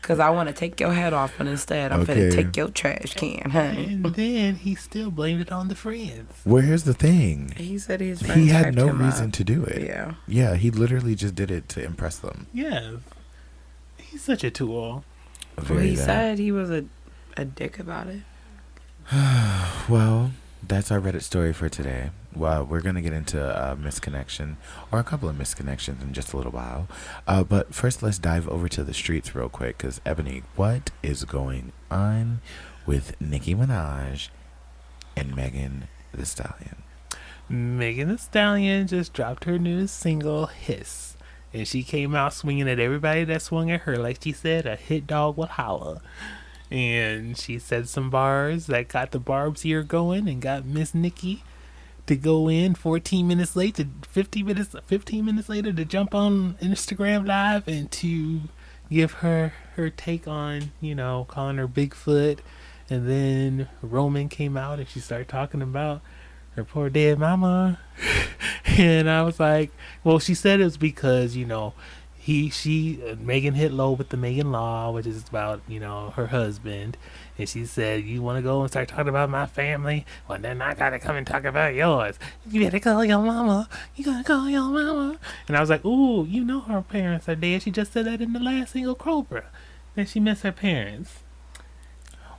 Because I want to take your head off, but instead I'm finna take your trash can, honey. And then he still blamed it on the friends. Well, here's the thing. He said his friends he had no him reason up. to do it. Yeah. Yeah, he literally just did it to impress them. Yeah. He's such a tool. Well, he said he was a dick about it. Well, that's our Reddit story for today. Well, we're going to get into a misconnection, or a couple of misconnections in just a little while. But first, let's dive over to the streets real quick, because Ebony, what is going on with Nicki Minaj and Megan the Stallion? Megan the Stallion just dropped her newest single, Hiss. And she came out swinging at everybody that swung at her. Like she said, a hit dog would holler. And she said some bars that got the Barb's ear going and got Miss Nicki to go in 15 minutes later to jump on Instagram Live and to give her her take on, calling her Bigfoot. And then Roman came out and she started talking about her poor dead mama. And I was like, well, she said it was because, Megan hit low with the Megan Law, which is about, her husband. And she said, you want to go and start talking about my family? Well, then I got to come and talk about yours. You got to call your mama. You got to call your mama. And I was like, ooh, her parents are dead. She just said that in the last single Cobra. That she missed her parents.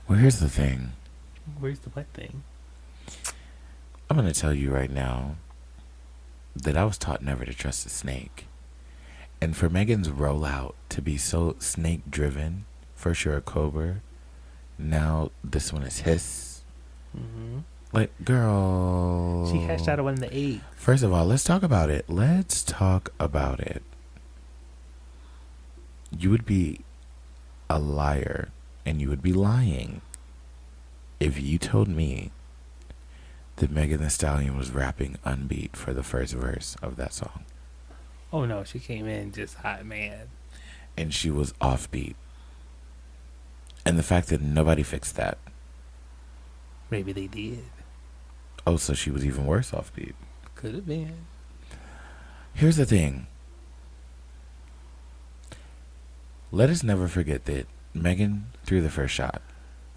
Well, here's the thing. Where's the what thing? I'm going to tell you right now that I was taught never to trust a snake. And for Megan's rollout to be so snake-driven, first you're a cobra, now this one is hiss. Mm-hmm. Like, girl. She hatched out of one of the eggs. First of all, let's talk about it. You would be a liar, and you would be lying if you told me that Meg the Stallion was rapping unbeat for the first verse of that song. Oh no, she came in just hot mad. And she was offbeat. And the fact that nobody fixed that. Maybe they did. Oh, so she was even worse offbeat. Could have been. Here's the thing. Let us never forget that Megan threw the first shot.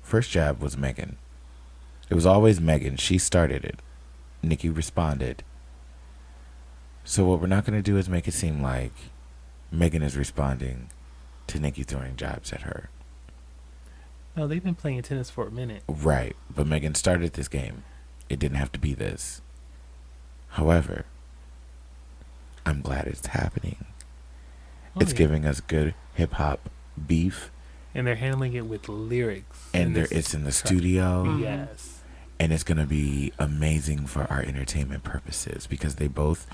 First jab was Megan. It was always Megan. She started it. Nicki responded. So what we're not going to do is make it seem like Megan is responding to Nicki throwing jabs at her. No, they've been playing tennis for a minute. Right, but Megan started this game. It didn't have to be this. However, I'm glad it's happening. It's giving us good hip-hop beef. And they're handling it with lyrics. And it's in the studio. Mm-hmm. Yes. And it's going to be amazing for our entertainment purposes because they both,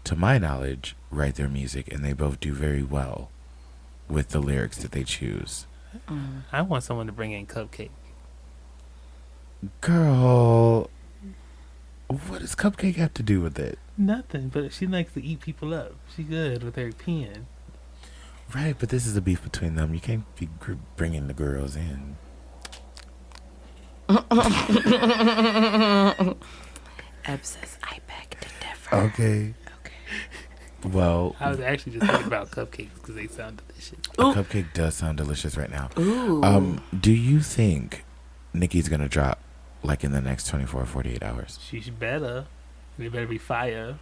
to my knowledge, write their music and they both do very well with the lyrics that they choose. I want someone to bring in Cupcake. Girl, what does Cupcake have to do with it? Nothing, but she likes to eat people up. She good with her pen. Right, but this is a beef between them. You can't be bringing the girls in. Eb says, I beg to differ. Okay. Well, I was actually just thinking about cupcakes because they sound delicious. a cupcake does sound delicious right now. Ooh. Do you think Nicki's going to drop like in the next 24 or 48 hours? She better. They better be fire.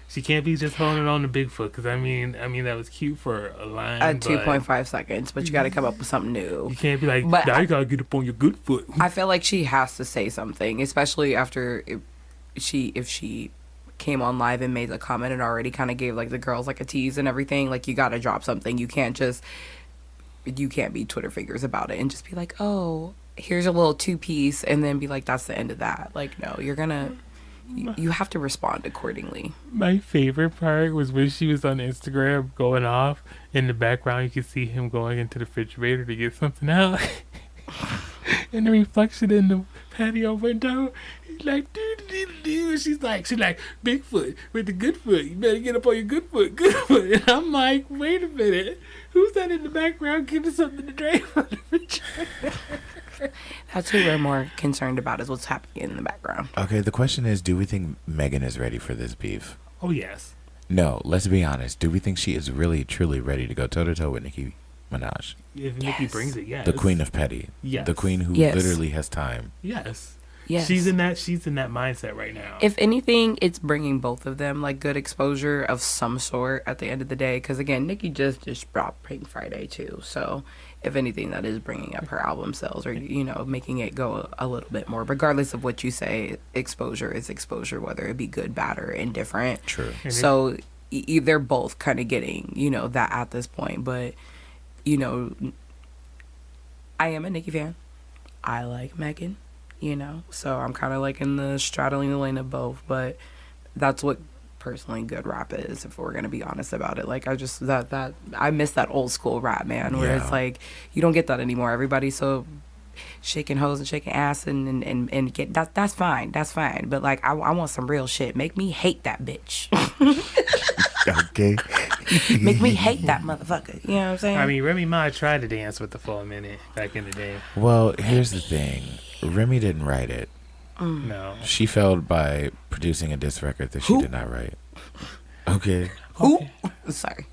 She can't be just holding on to Bigfoot because I mean that was cute for a line. At 2.5 seconds, but you got to come up with something new. You can't be like, but now you got to get up on your good foot. I feel like she has to say something, especially after if she came on live and made a comment and already kind of gave like the girls like a tease and everything. Like, you got to drop something. You can't be Twitter fingers about it and just be like, oh, here's a little 2-piece and then be like, that's the end of that. Like, no, you have to respond accordingly. My favorite part was when she was on Instagram going off. In the background, you could see him going into the refrigerator to get something out. And the reflection in the patio window, he's like, doo-doo-doo-doo. She's like, Bigfoot with the good foot. You better get up on your good foot. And I'm like, wait a minute. Who's that in the background getting something to drink from the refrigerator? That's what we're more concerned about, is what's happening in the background. Okay, the question is, do we think Megan is ready for this beef? Oh, yes. No, let's be honest. Do we think she is really, truly ready to go toe-to-toe with Nicki Minaj? If Nicki brings it, yes. The queen of petty. Yes. The queen who literally has time. Yes. Yes. She's in that mindset right now. If anything, it's bringing both of them like good exposure of some sort at the end of the day. Because again, Nicki just dropped Pink Friday too. So if anything, that is bringing up her album sales or, making it go a little bit more. Regardless of what you say, exposure is exposure, whether it be good, bad, or indifferent. True. So they're both kind of getting, that at this point. But, I am a Nicki fan. I like Megan. So I'm kind of like in the straddling the lane of both, but that's what personally good rap is, if we're gonna be honest about it. Like, I just that I miss that old school rap, man, where it's like you don't get that anymore. Everybody's so shaking hoes and shaking ass and get that's fine, but like I want some real shit. Make me hate that bitch. Okay. Make me hate that motherfucker. You know what I'm saying? I mean, Remy Ma tried to dance with the full minute back in the day. Well, here's the thing. Remy didn't write it. No. She failed by producing a diss record that she did not write. Okay. Who? Sorry.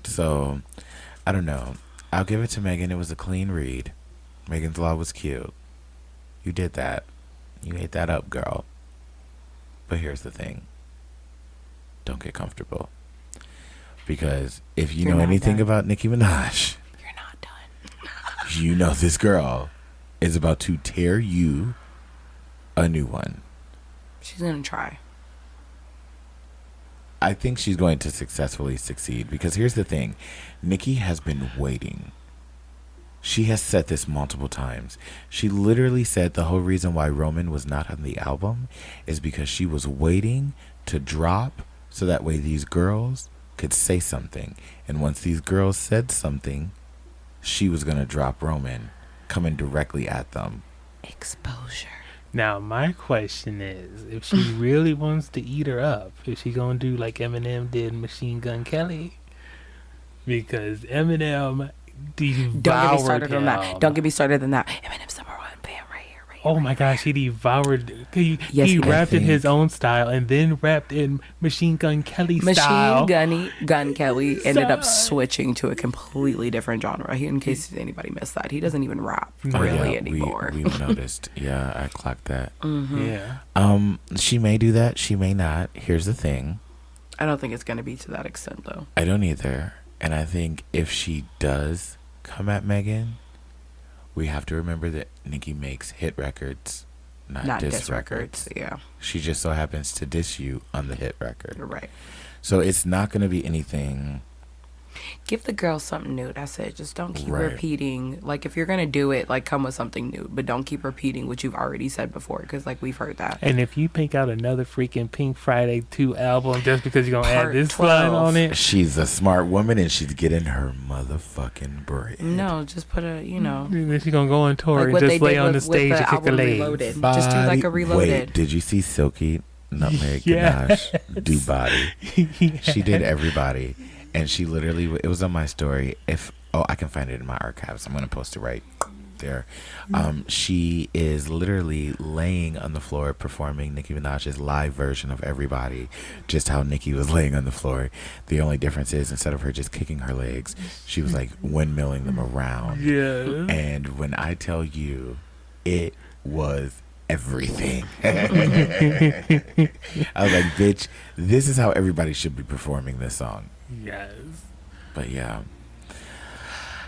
So, I don't know. I'll give it to Megan. It was a clean read. Megan's Law was cute. You did that. You ate that up, girl. But here's the thing. Don't get comfortable. Because if you know anything about Nicki Minaj, you're not done. you know this girl is about to tear you a new one. She's going to try. I think she's going to successfully succeed because here's the thing. Nicki has been waiting. She has said this multiple times. She literally said the whole reason why Roman was not on the album is because she was waiting to drop so that way these girls could say something. And once these girls said something, she was going to drop Roman, coming directly at them. Exposure. Now, my question is, if she really wants to eat her up, is she going to do like Eminem did Machine Gun Kelly? Because Eminem devoured Don't get me started him. on that. Don't get me started on that. Eminem's number one band right here. Oh my gosh, he devoured. He Yes, rapped in his own style and then rapped in Machine Gun Kelly style. Machine Gun Kelly ended up switching to a completely different genre. In case anybody missed that, he doesn't even rap really anymore. We noticed. Yeah, I clocked that. Yeah. She may do that. She may not. Here's the thing. I don't think it's going to be to that extent, though. I don't either. And I think if she does come at Megan, we have to remember that Nicki makes hit records, not diss records. Yeah. She just so happens to diss you on the hit record. You're right. So it's not going to be anything. Give the girl something new. That's it. Just don't keep Right. repeating. Like, if you're going to do it, like, come with something new. But don't keep repeating what you've already said before. Because, like, we've heard that. And if you pick out another freaking Pink Friday 2 album just because you're going to add Part this 12. line on it. She's a smart woman and she's getting her motherfucking bread. No, just put a, you know. And then she's going to go on tour Like and what they just lay did on the with stage the and kick her album legs. Reloaded. Just do like a Reloaded. Wait, did you see Silky Nutmeg Yes. Ganache do body? She did everybody. And she literally, it was on my story. I can find it in my archives. I'm going to post it right there. She is literally laying on the floor performing Nicki Minaj's live version of Everybody, just how Nicki was laying on the floor. The only difference is instead of her just kicking her legs, she was like windmilling them around. Yeah. And when I tell you, it was everything. I was like, bitch, this is how everybody should be performing this song. Yes. But yeah,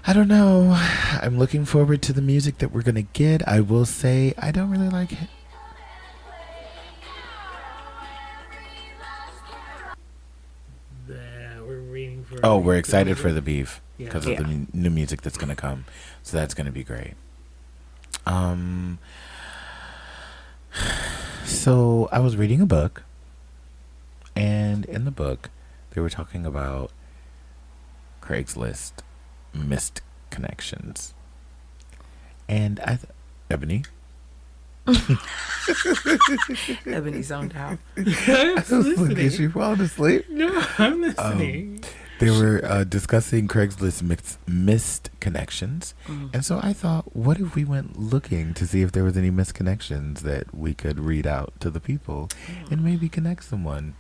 I don't know. I'm looking forward to the music that we're gonna get. I will say I don't really like it. We're waiting for. Oh, we're excited for the beef because Yeah. of the new music that's gonna come. So that's gonna be great. So I was reading a book, and in the book, they were talking about Craigslist missed connections. And Ebony? Ebony zoned out. Look at you falling asleep. No, I'm listening. They were discussing Craigslist missed connections. And so I thought, what if we went looking to see if there was any missed connections that we could read out to the people and maybe connect someone?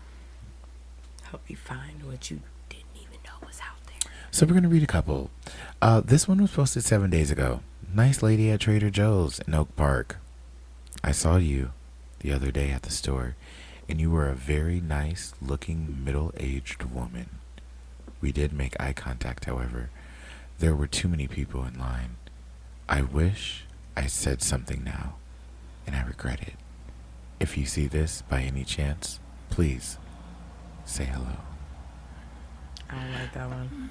Help you find what you didn't even know was out there. So we're going to read a couple. This one was posted 7 days ago. Nice lady at Trader Joe's in Oak Park. I saw you the other day at the store, and you were a very nice looking middle-aged woman. We did make eye contact, however. There were too many people in line. I wish I said something now, and I regret it. If you see this by any chance, please say hello. I don't like that one.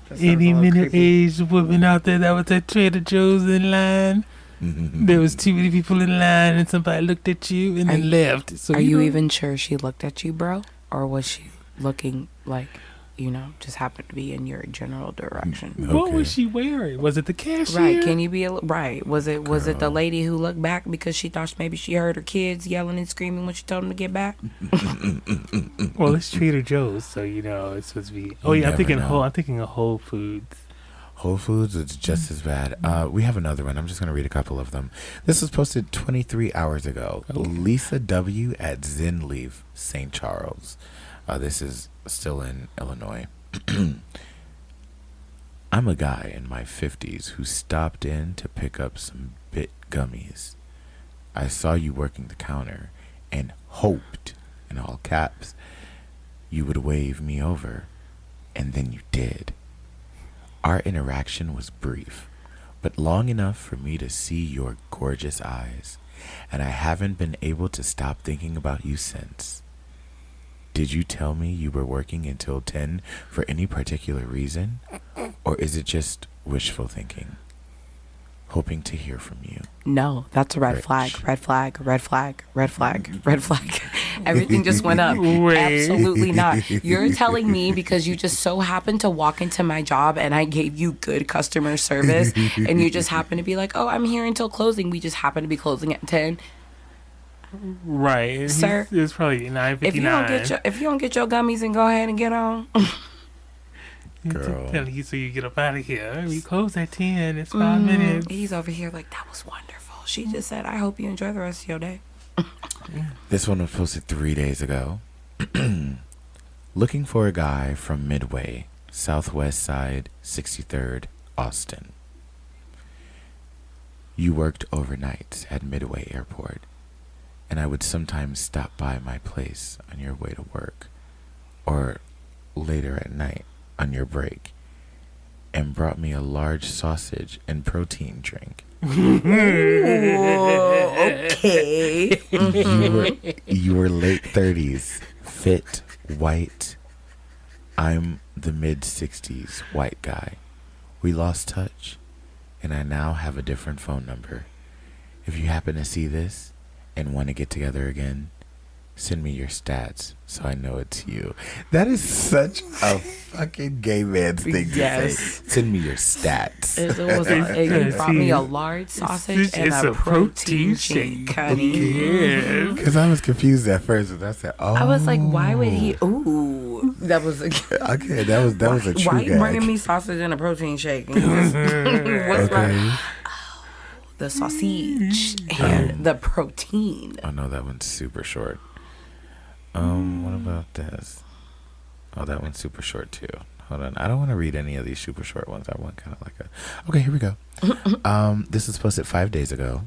That sounds Any a little creepy. middle-aged woman out there that was at Trader Joe's in line? There was too many people in line, and somebody looked at you and then left. So Are you know- even sure she looked at you, bro? Or was she looking like just happened to be in your general direction. What was she wearing? Was it the cashier? Right? Can you be right? Was it the lady who looked back because she thought maybe she heard her kids yelling and screaming when she told them to get back? Well, it's Trader Joe's, so it's supposed to be. Oh yeah, I'm thinking of Whole Foods. Whole Foods is just as bad. We have another one. I'm just going to read a couple of them. This was posted 23 hours ago. Lisa W. at Zen Leaf, St. Charles. This is still in Illinois. I'm a guy in my 50s who stopped in to pick up some bit gummies. I saw you working the counter and hoped, in all caps, you would wave me over. And then you did. Our interaction was brief, but long enough for me to see your gorgeous eyes, and I haven't been able to stop thinking about you since. Did you tell me you were working until 10 for any particular reason, or is it just wishful thinking? Hoping to hear from you. No, that's a red flag. Red flag. Red flag. Red flag. Red flag. Everything just went up. Absolutely not. You're telling me because you just so happened to walk into my job and I gave you good customer service and you just happen to be like, oh, I'm here until closing. We just happen to be closing at 10. Right. Sir, it's probably 9:59. If you don't get your gummies and go ahead and get on. Girl. Telling you so you get up out of here. We close at 10. It's 5 minutes. He's over here like, that was wonderful. She just said, I hope you enjoy the rest of your day. This one was posted 3 days ago. Looking for a guy from Midway, Southwest Side, 63rd, Austin. You worked overnight at Midway Airport, and I would sometimes stop by my place on your way to work, or later at night on your break, and brought me a large sausage and protein drink. Okay. You were late 30s, fit, white. I'm the mid 60s, white guy. We lost touch, and I now have a different phone number. If you happen to see this and want to get together again, send me your stats so I know it's you. That is such a fucking gay man's thing to say. Send me your stats. You brought me a large sausage and a protein shake, honey. Because I was confused at first, and I said, "Oh." I was like, "Why would he?" Ooh, that was okay. That was a true. Why you bringing me sausage and a protein shake? What's okay. The sausage and the protein. Oh no, that one's super short. What about this? Oh, that one's super short too. Hold on. I don't want to read any of these super short ones. I want kind of like a... Okay, here we go. This was posted 5 days ago.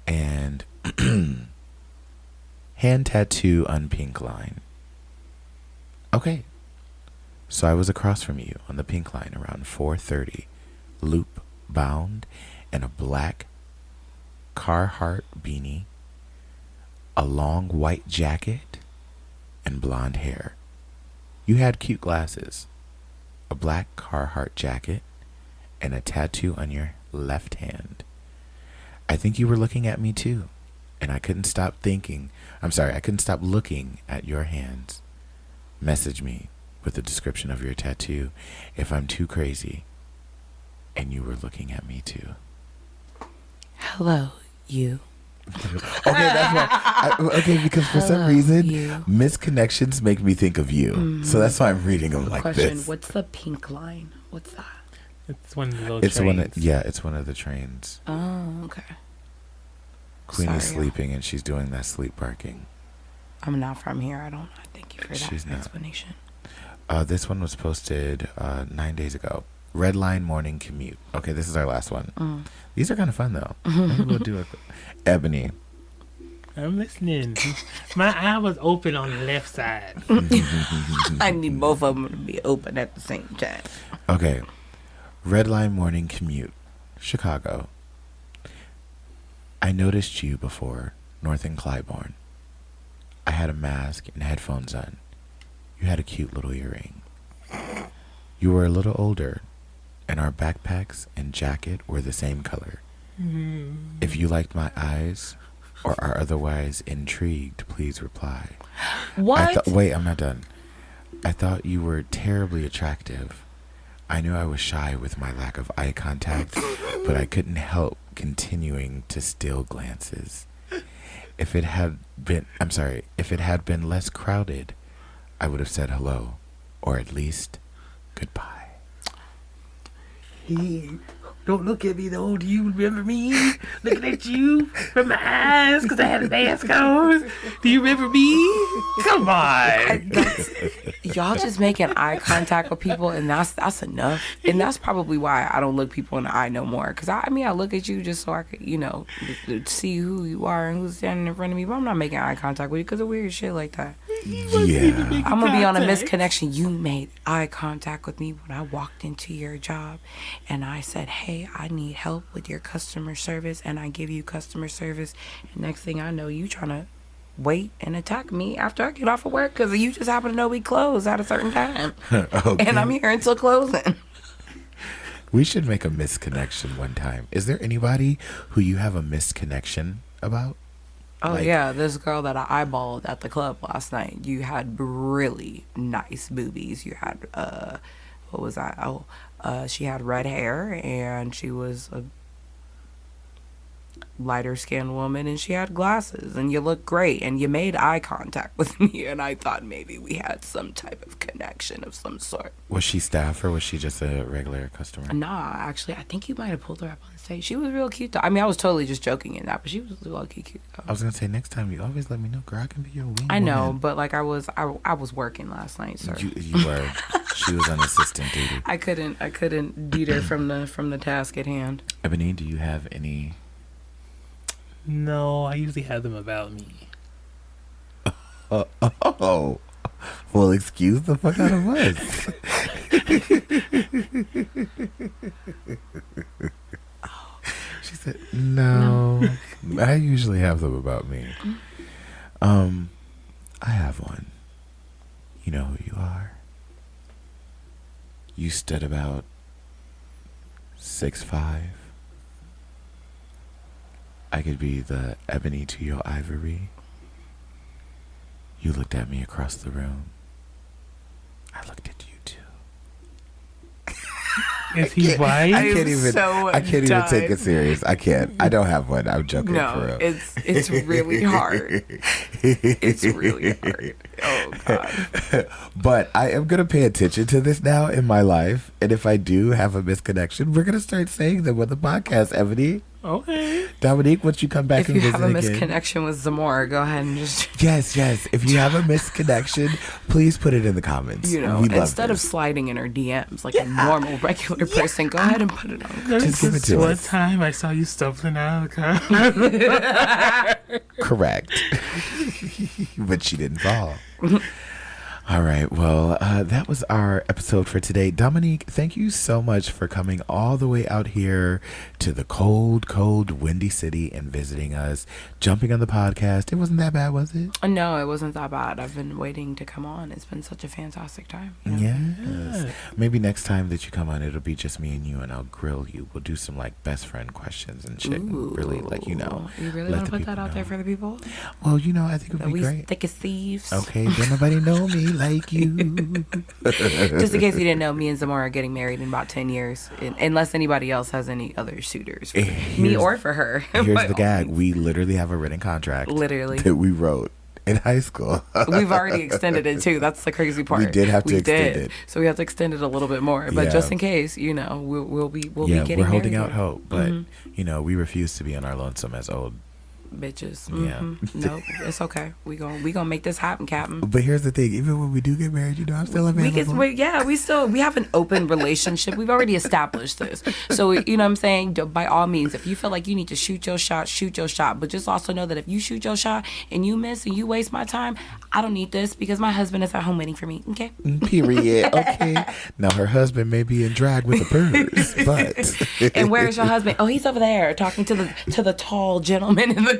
And hand tattoo on pink line. Okay. So I was across from you on the pink line around 4:30. Loop bound and a black Carhartt beanie, a long white jacket, and blonde hair. You had cute glasses, a black Carhartt jacket, and a tattoo on your left hand. I think you were looking at me too, and I couldn't stop looking at your hands. Message me with a description of your tattoo if I'm too crazy and you were looking at me too. Hello, you. Okay, that's why. Because for some reason, misconnections make me think of you. So that's why I'm reading them like this. What's the pink line? What's that? It's one of the little trains. It's one of the trains. Oh, okay. Queenie's sleeping and she's doing that sleep barking. I'm not from here. I don't. Thank you for that explanation. This one was posted 9 days ago. Red line morning commute. Okay, this is our last one. These are kind of fun though. Maybe we'll do it. Ebony. I'm listening. My eye was open on the left side. I need both of them to be open at the same time. Okay. Red line morning commute. Chicago. I noticed you before North and Clybourne. I had a mask and headphones on. You had a cute little earring. You were a little older, and our backpacks and jacket were the same color. If you liked my eyes or are otherwise intrigued, please reply. What? Wait, I'm not done. I thought you were terribly attractive. I knew I was shy with my lack of eye contact, but I couldn't help continuing to steal glances. If it had been less crowded, I would have said hello, or at least goodbye. Hey, don't look at me though. Do you remember me? Looking at you from my eyes because I had a mask on. Do you remember me? Come on. Y'all just making eye contact with people, and that's enough. And that's probably why I don't look people in the eye no more. Because I look at you just so I could, see who you are and who's standing in front of me. But I'm not making eye contact with you because of weird shit like that. Yeah. I'm going to be on a misconnection. You made eye contact with me when I walked into your job and I said, hey, I need help with your customer service, and I give you customer service. And next thing I know, you trying to wait and attack me after I get off of work because you just happen to know we close at a certain time. Okay. And I'm here until closing. We should make a misconnection one time. Is there anybody who you have a misconnection about? Oh, yeah, this girl that I eyeballed at the club last night. You had really nice boobies. You had, what was that? She had red hair, and she was a lighter-skinned woman, and she had glasses, and you looked great, and you made eye contact with me, and I thought maybe we had some type of connection of some sort. Was she staff, or was she just a regular customer? Nah, actually, I think you might have pulled her up on stage. She was real cute, though. I was totally just joking in that, but she was low-key cute, though. I was gonna say, next time you always let me know, girl. I can be your wing I know, woman. but I was working last night, sir. You were. She was on assistant duty. I couldn't beat her from the task at hand. Ebony, do you have any? No, I usually have them about me. Oh, well, excuse the fuck out of us. She said, no. I usually have them about me. I have one. You know who you are. You stood about 6'5". I could be the ebony to your ivory. You looked at me across the room. I looked at you too. Is he white? I can't even take it serious. I can't. I don't have one. I'm joking. No, for real. it's really hard. It's really hard. Oh God. But I am gonna pay attention to this now in my life, and if I do have a misconnection, we're gonna start saying them on the podcast. Ebony. Okay. Domonique, once you come back if and you visit have a again. misconnection with Zamora, go ahead and just Yes. If you have a misconnection, please put it in the comments. We love instead of this. sliding in her DMs like a normal regular person, go ahead and put it on. Just give it to one us. time I saw you stumbling out of the car. Correct. But she didn't fall. All right. Well, that was our episode for today. Domonique, thank you so much for coming all the way out here to the cold, cold, windy city and visiting us, jumping on the podcast. It wasn't that bad, was it? No, it wasn't that bad. I've been waiting to come on. It's been such a fantastic time. Yes. Maybe next time that you come on, it'll be just me and you, and I'll grill you. We'll do some best friend questions and shit. And really, You really let want to the put that people out there know. for the people? Well, I think it would be great. Thick as thieves. Okay, don't nobody know me like you. Just in case you didn't know, me and Zamora are getting married in about 10 years, unless anybody else has any other suitors for me or for her. Here's the gag. We literally have a written contract. Literally. That we wrote in high school. We've already extended it too. That's the crazy part. We did have to extend it. So we have to extend it a little bit more. But just in case, we'll be getting married. We're holding out hope. But, we refuse to be on our lonesome as old bitches. Yeah. Nope, it's okay. We gonna make this happen, Captain. But here's the thing: even when we do get married, I'm still available. We have an open relationship. We've already established this. So you know what I'm saying. By all means, if you feel like you need to shoot your shot, shoot your shot. But just also know that if you shoot your shot and you miss and you waste my time, I don't need this because my husband is at home waiting for me. Okay. Period. Okay. Now her husband may be in drag with a purse, but. And where is your husband? Oh, he's over there talking to the tall gentleman in the corner.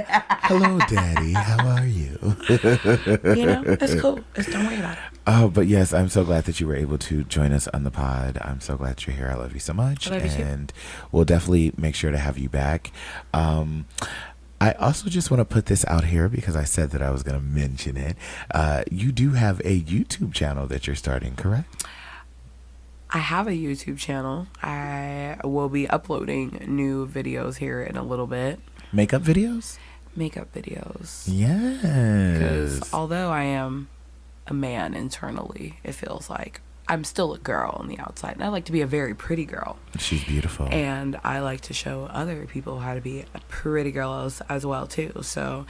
Hello, Daddy. How are you? It's cool. Don't worry about it. Oh, but yes, I'm so glad that you were able to join us on the pod. I'm so glad you're here. I love you so much. I love you too. And we'll definitely make sure to have you back. I also just want to put this out here because I said that I was going to mention it. You do have a YouTube channel that you're starting, correct? I have a YouTube channel. I will be uploading new videos here in a little bit. Makeup videos? Makeup videos. Yes. Because although I am a man internally, it feels like I'm still a girl on the outside. And I like to be a very pretty girl. She's beautiful. And I like to show other people how to be a pretty girl as well, too. So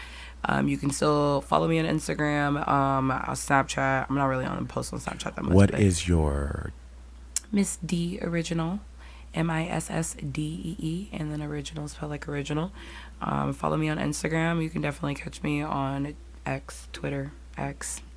you can still follow me on Instagram, Snapchat. I'm not really on post on Snapchat that much. What is your... Miss D Original, MISSDEE, and then original spelled like original. Follow me on Instagram. You can definitely catch me on Twitter.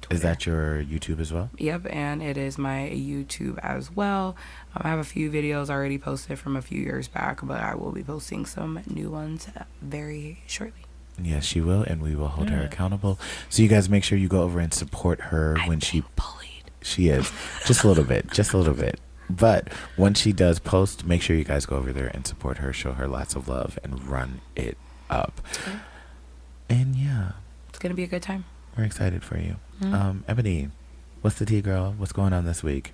Is that your YouTube as well? Yep, and it is my YouTube as well. I have a few videos already posted from a few years back, but I will be posting some new ones very shortly. Yes, she will, and we will hold her accountable. So you guys make sure you go over and support her when she... bullied. She is. Just a little bit. Just a little bit. But when she does post, make sure you guys go over there and support her, show her lots of love, and run it up. Okay. And yeah. It's going to be a good time. We're excited for you. Mm-hmm. Ebony, what's the tea, girl? What's going on this week?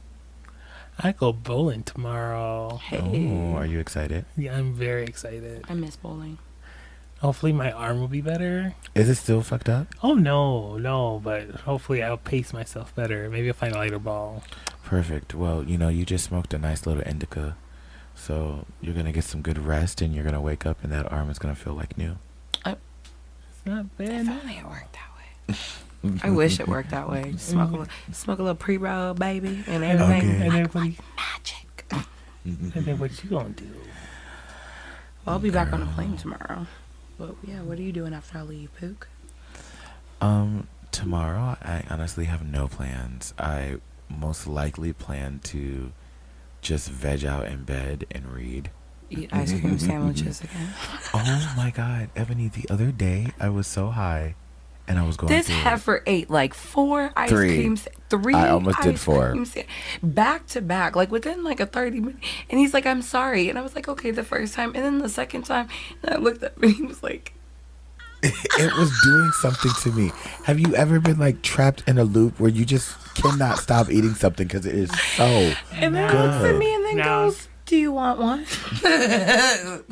I go bowling tomorrow. Hey. Oh, are you excited? Yeah, I'm very excited. I miss bowling. Hopefully my arm will be better. Is it still fucked up? Oh, no, but hopefully I'll pace myself better. Maybe I'll find a lighter ball. Perfect. Well, you just smoked a nice little indica, so you're going to get some good rest, and you're going to wake up, and that arm is going to feel like new. It's not bad. If only it worked that way. I wish it worked that way. Smoke a little pre-roll, baby, and everything. Okay. And everybody, magic. and then what you gonna do? Well, I'll be back on the plane tomorrow. But yeah, what are you doing after I leave, Pook? Tomorrow, I honestly have no plans. I most likely plan to just veg out in bed and read. Eat ice cream sandwiches again. Oh my God, Ebony, the other day I was so high and I was going This through heifer ate like 4 ice Three. creams. 3 I almost did ice 4. creams back to back, like within like a 30 minute. And he's like, I'm sorry. And I was like, okay, the first time. And then the second time, and I looked up and he was like, it was doing something to me. Have you ever been like trapped in a loop where you just cannot stop eating something because it is so and then good? looks at me and then goes, do you want one?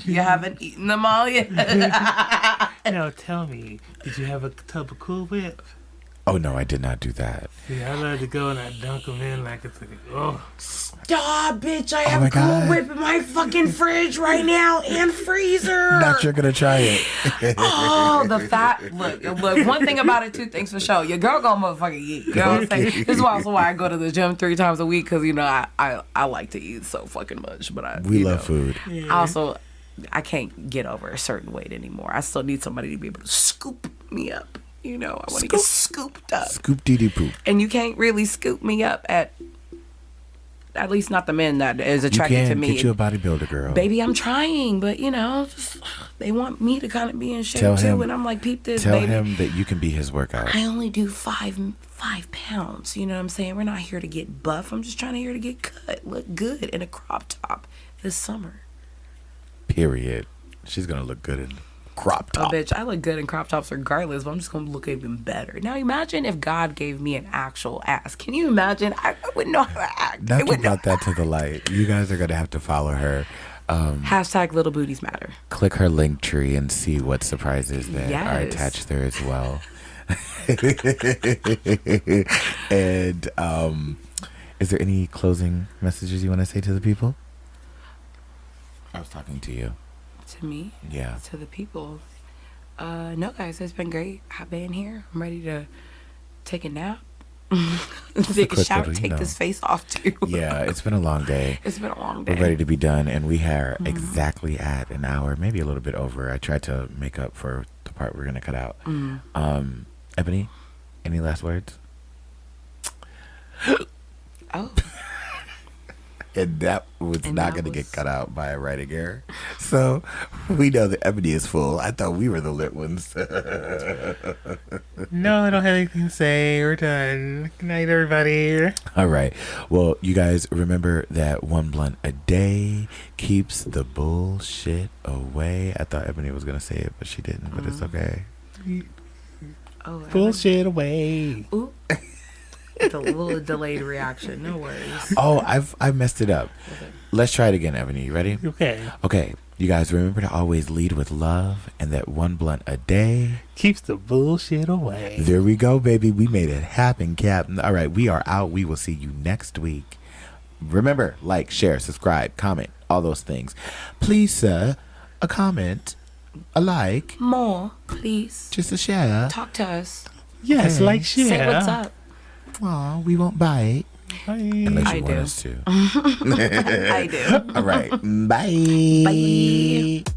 You haven't eaten them all yet. Now tell me, did you have a tub of Cool Whip? Oh no, I did not do that. Yeah, I love to go and I dunk them in like it's like, oh. Stop, bitch. I my have Cool God. Whip in my fucking fridge right now and freezer. Not you're gonna try it. Oh, the fat. Look, one thing about it, 2 things for sure. Your girl gonna motherfucking eat. You know what I'm saying? This is also why I go to the gym 3 times a week because, I like to eat so fucking much. But We love food. I can't get over a certain weight anymore. I still need somebody to be able to scoop me up. I want to get scooped up. Scoop dee dee poop. And you can't really scoop me up at least not the men that is attracted to me. Get you a bodybuilder, girl. Baby, I'm trying, but they want me to kind of be in shape Tell too. him- And I'm like, peep this, Tell baby. him that you can be his workout. I only do 5 pounds. You know what I'm saying? We're not here to get buff. I'm just trying to get cut, look good in a crop top this summer. Period. She's gonna look good in crop Oh, top. bitch, I look good in crop tops regardless, but I'm just going to look even better. Now, imagine if God gave me an actual ass. Can you imagine? I wouldn't know how to act. Not to brought that to the light. You guys are gonna have to follow her. Hashtag little booties matter. Click her link tree and see what surprises that are Yes. attached there as well. And is there any closing messages you want to say to the people? I was talking to you. To me? Yeah. To the people. No, guys, it's been great. I've been here. I'm ready to take a nap. Take a quick shower, little, take this face off too. Yeah, it's been a long day. It's been a long day. We're ready to be done, and we are exactly at an hour, maybe a little bit over. I tried to make up for the part we're going to cut out. Ebony, any last words? Oh. And that was And not that going to was- get cut out by a writing error. So So we know that Ebony is full. I thought we were the lit ones. No, I don't have anything to say. We're done. Good night, everybody. All right. Well, you guys remember that one blunt a day keeps the bullshit away. I thought Ebony was going to say it, but she didn't. But it's okay. Oh, Bullshit away. Ooh. It's a little delayed reaction. No worries. Oh, I messed it up. Okay. Let's try it again, Ebony. You ready? Okay. Okay. You guys remember to always lead with love and that one blunt a day Keeps the bullshit away. There we go, baby. We made it happen, Captain. All right, we are out. We will see you next week. Remember, like, share, subscribe, comment, all those things. Please, sir, a comment, a like. More, please. Just a share. Talk to us. Yes, Hey. like, share. Say what's up. Aw, we won't bite. Bye. Unless you I want do. us to. I do. All right. Bye. Bye.